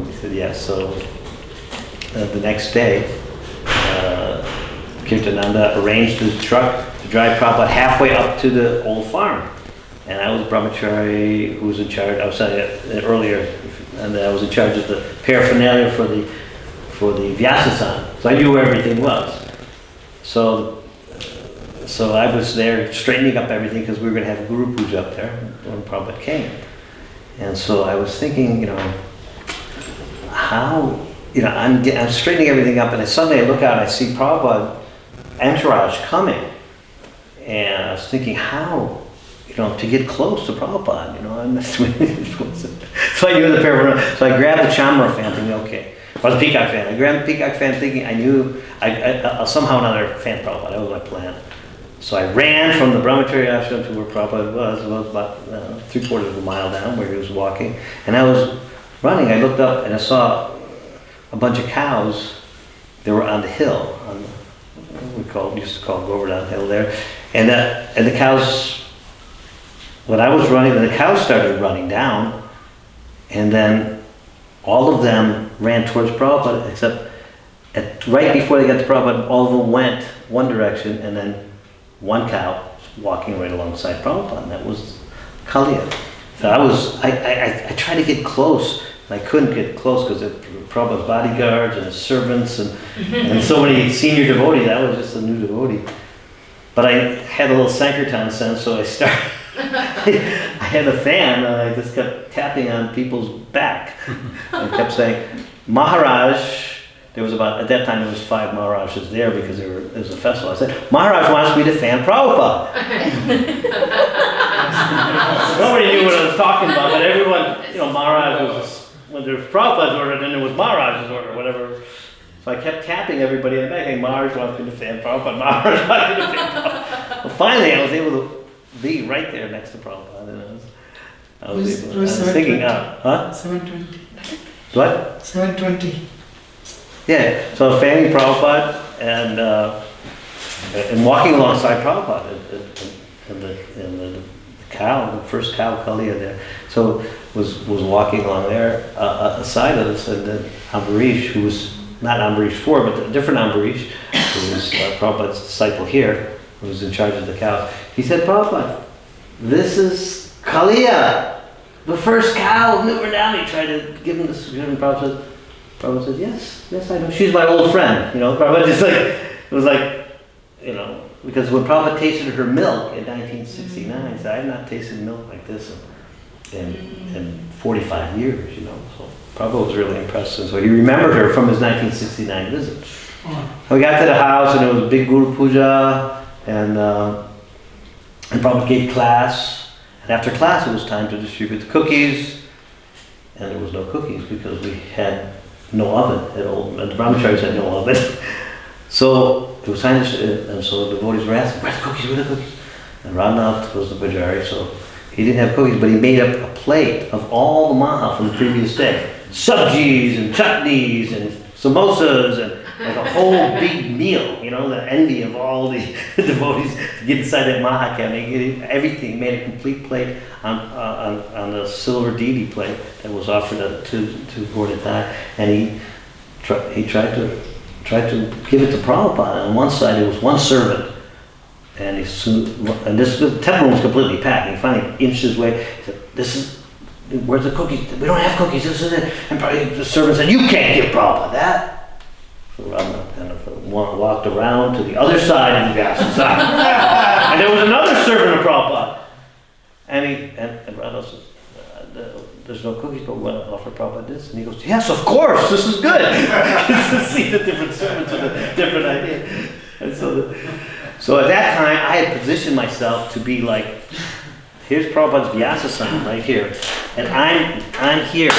he said, yes. So the next day, Kirtananda arranged the truck to drive Prabhupada halfway up to the old farm. And I was brahmachari who was in charge, I was saying earlier, and I was in charge of the paraphernalia for the Vyasasana. So I knew where everything was. So I was there straightening up everything because we were going to have Guru Puja up there when Prabhupada came. And so I was thinking, how, I'm straightening everything up, and suddenly I look out and I see Prabhupada entourage coming. And I was thinking, how, to get close to Prabhupada, So I knew the paraphernalia. So I grabbed the chamra fan thinking, okay. Or the peacock fan. I grabbed the peacock fan thinking I knew I somehow or another fan Prabhupada. That was my plan. So I ran from the Brahmachari ashram to where Prabhupada was. It was about 3/4 of a mile down where he was walking. And I was running. I looked up and I saw a bunch of cows. They were on the hill. Used to call Govardhan Hill there. And the cows, when I was running, the cows started running down. And then all of them ran towards Prabhupada, except right before they got to Prabhupada, all of them went one direction, and then one cow walking right alongside Prabhupada, and that was Kaliya. So I tried to get close, and I couldn't get close because of Prabhupada's bodyguards and his servants and so many senior devotees. I was just a new devotee. But I had a little Sankirtan sense, so I started. I had a fan, and I just kept tapping on people's back. I kept saying, Maharaj, there was at that time there was 5 Maharajas there because there was a festival. I said, Maharaj wants me to fan Prabhupada. Nobody knew what I was talking about, but everyone, Maharaj was, when there was Prabhupada's order, then there was Maharaj's order, whatever. So I kept tapping everybody in the back, saying, Mars wants me to defend Prabhupada, Mars wants me to defend Prabhupada. Well, finally, I was able to be right there next to Prabhupada. And I was thinking, huh? 720. What? 720. Yeah, so I was fanning Prabhupada and walking alongside Prabhupada and the cow, the first cow Kaliya there. So was walking along there aside of us, and then Ambarish, who was not Ambarish 4, but a different Ambarish, who was Prabhupada's disciple here, who was in charge of the cows. He said, Prabhupada, this is Kaliya, the first cow of New Vrindaban. He tried to give him this, and Prabhupada said, yes, I know. She's my old friend, you know. Prabhupada just like, it was like, you know, because when Prabhupada tasted her milk in 1969, he said, I have not tasted milk like this in 45 years, you know. So Prabhupada was really impressed, and so he remembered her from his 1969 visit. So we got to the house, and it was a big Guru Puja, and Prabhupada gave class, and after class it was time to distribute the cookies, and there was no cookies because we had no oven at all. The brahmacharis had no oven. So it was time to, and so the devotees were asking, where's the cookies, where are the cookies? And Ramnath was the pujari, so he didn't have cookies, but he made up a plate of all the maha from the previous day. Sabjis and chutneys and samosas and like a whole big meal, you know, the envy of all the devotees to get inside that maha cabinet. Everything, made a complete plate on the silver deity plate that was offered to Gordita, and he tried to give it to Prabhupada. On one side, it was one servant, and the temple was completely packed. He finally inched his way. He said, where's the cookies? We don't have cookies. This is it. And the servant said, you can't give Prabhupada that. So Ramnath kind of walked around to the other side of the Vyasa, and there was another servant of Prabhupada. And Radha says, there's no cookies, but we'll offer Prabhupada this. And he goes, yes, of course, this is good. To see the different servants with a different idea. And so at that time, I had positioned myself to be like, here's Prabhupada's Vyasa right here. And I'm here.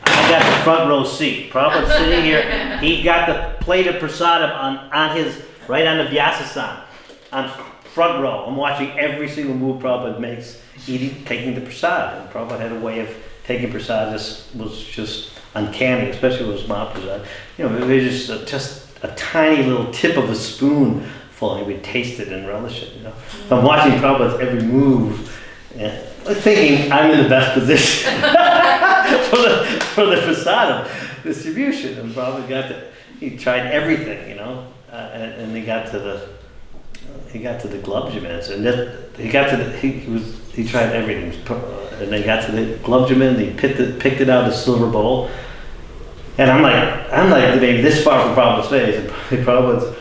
I got the front row seat. Prabhupada's sitting here. He's got the plate of prasadam on his, right on the Vyasa on front row. I'm watching every single move Prabhupada makes, taking the prasad. And Prabhupada had a way of taking prasad that was just uncanny, especially with his Mahaprasad. You know, it was just a tiny little tip of a spoon full, and we'd taste it and relish it, you know. So I'm watching Prabhupada's every move, and thinking I'm in the best position for the prasadam distribution. And Prabhupada he tried everything, you know, and he got to the glubjamins, and he tried everything, and they got to the glubjamin. He picked it out of the silver bowl, and I'm like maybe this far from Prabhupada's face, and Prabhupada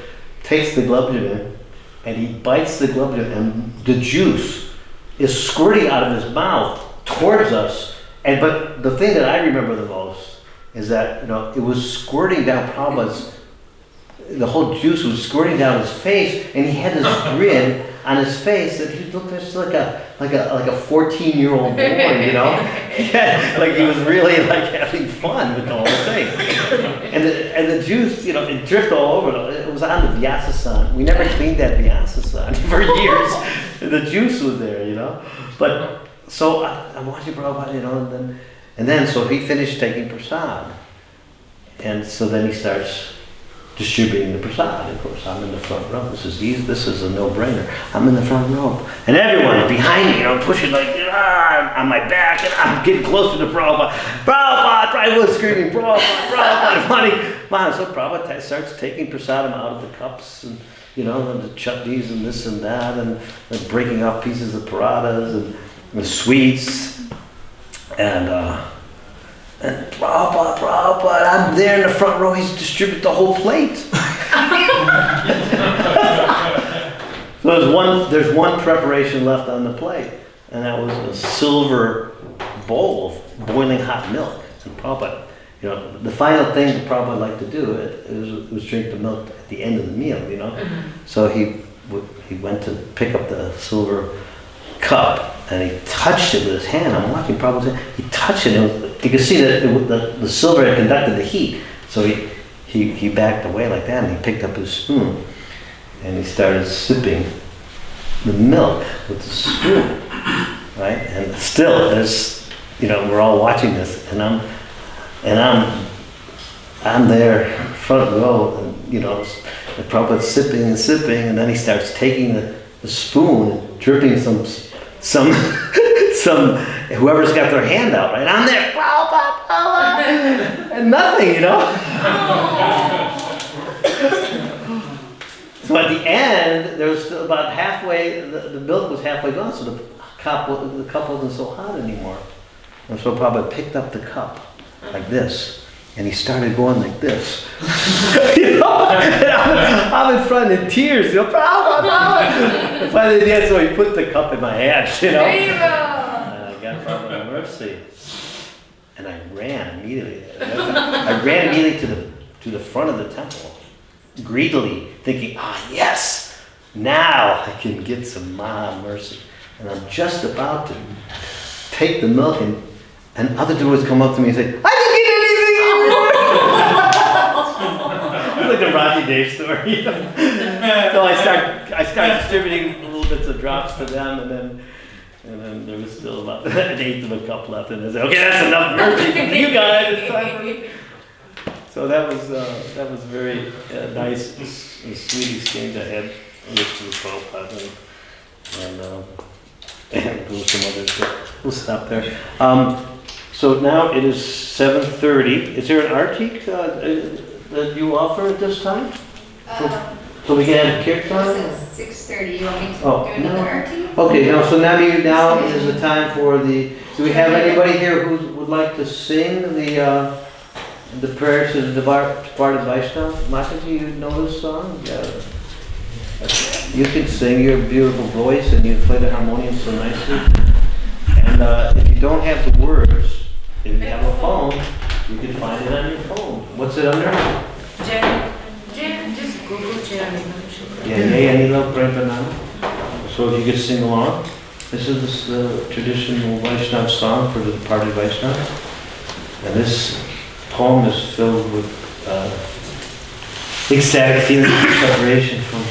takes the glubjamin, and he bites the glubjamin, and the juice is squirting out of his mouth towards us. But the thing that I remember the most is that, you know, it was squirting down Prabhupada's. The whole juice was squirting down his face, and he had this grin on his face that he looked just like a 14-year-old boy, you know. Like he was really like having fun with the whole thing. And the juice, you know, it dripped all over. It was on the Vyasa. We never cleaned that Vyasa for years. The juice was there, you know. But so I'm watching Prabhupada, you know, and then so he finished taking prasad, and so then he starts distributing the prasad. Of course, I'm in the front row. This is a no-brainer. I'm in the front row, and everyone behind me, you know, pushing like on my back, and I'm getting closer to Prabhupada. Prabhupada was screaming, Prabhupada, funny. So Prabhupada starts taking prasadam out of the cups, and you know, and the chutneys and this and that, and breaking off pieces of paradas and the sweets, and Prabhupada, I'm there in the front row. He's distributed the whole plate. So there's one preparation left on the plate, and that was a silver bowl of boiling hot milk. And Prabhupada, you know, the final thing that Prabhupada liked to do was drink the milk at the end of the meal, you know. Mm-hmm. So he went to pick up the silver cup, and he touched it with his hand. I'm watching Prabhupada. He touched it. You could see that the silver had conducted the heat. So he he backed away like that, and he picked up his spoon, and he started sipping the milk with the spoon, right? And still, there's, we're all watching this, and I'm there front row, and the Prabhupada's sipping and sipping, and then he starts taking the spoon and dripping some whoever's got their hand out, right? I'm there, Prabhupada, and nothing, So at the end, there was still about halfway, the milk was halfway gone, so the cup wasn't so hot anymore. And so Prabhupada picked up the cup like this, and he started going like this. I'm in front in tears, Prabhupada. And finally, yeah, so he put the cup in my hands, There you go. And I got Prabhupada mercy. And I ran immediately. I ran immediately to the front of the temple, greedily, thinking, yes, now I can get some Maha mercy. And I'm just about to take the milk, and other devotees come up to me and say, I didn't get anything! It's like the Raji Dev story. So I start distributing little bits of drops to them, and then there was still about an eighth of a cup left, and I said, okay, that's enough mercy for you guys. It's time for me. So that was very nice and sweet exchange I had with the Prabhupada, and there was some others, but we'll stop there. So now it is 7:30. Is there an arti that you offer at this time? So we can have a kirtan? It's 6:30. You want me to Oh, do another arti? Okay, so now is the time for the. Do we have anybody here who would like to sing the prayers to the departed Vaishnava? Mataji, you know this song? Yeah. You can sing your beautiful voice, and you play the harmonium so nicely. And if you don't have the words, if you have a phone, you can find it on your phone. What's it under? Just Google Jeremy. Anila Prempanam. So if you could sing along. This is the traditional Vaishnava song for the departed Vaishnava. And this poem is filled with ecstatic feelings of separation from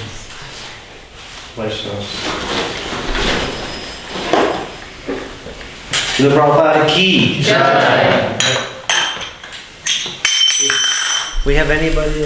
Vaishnavas. Srila Prabhupada ki jai. We have anybody?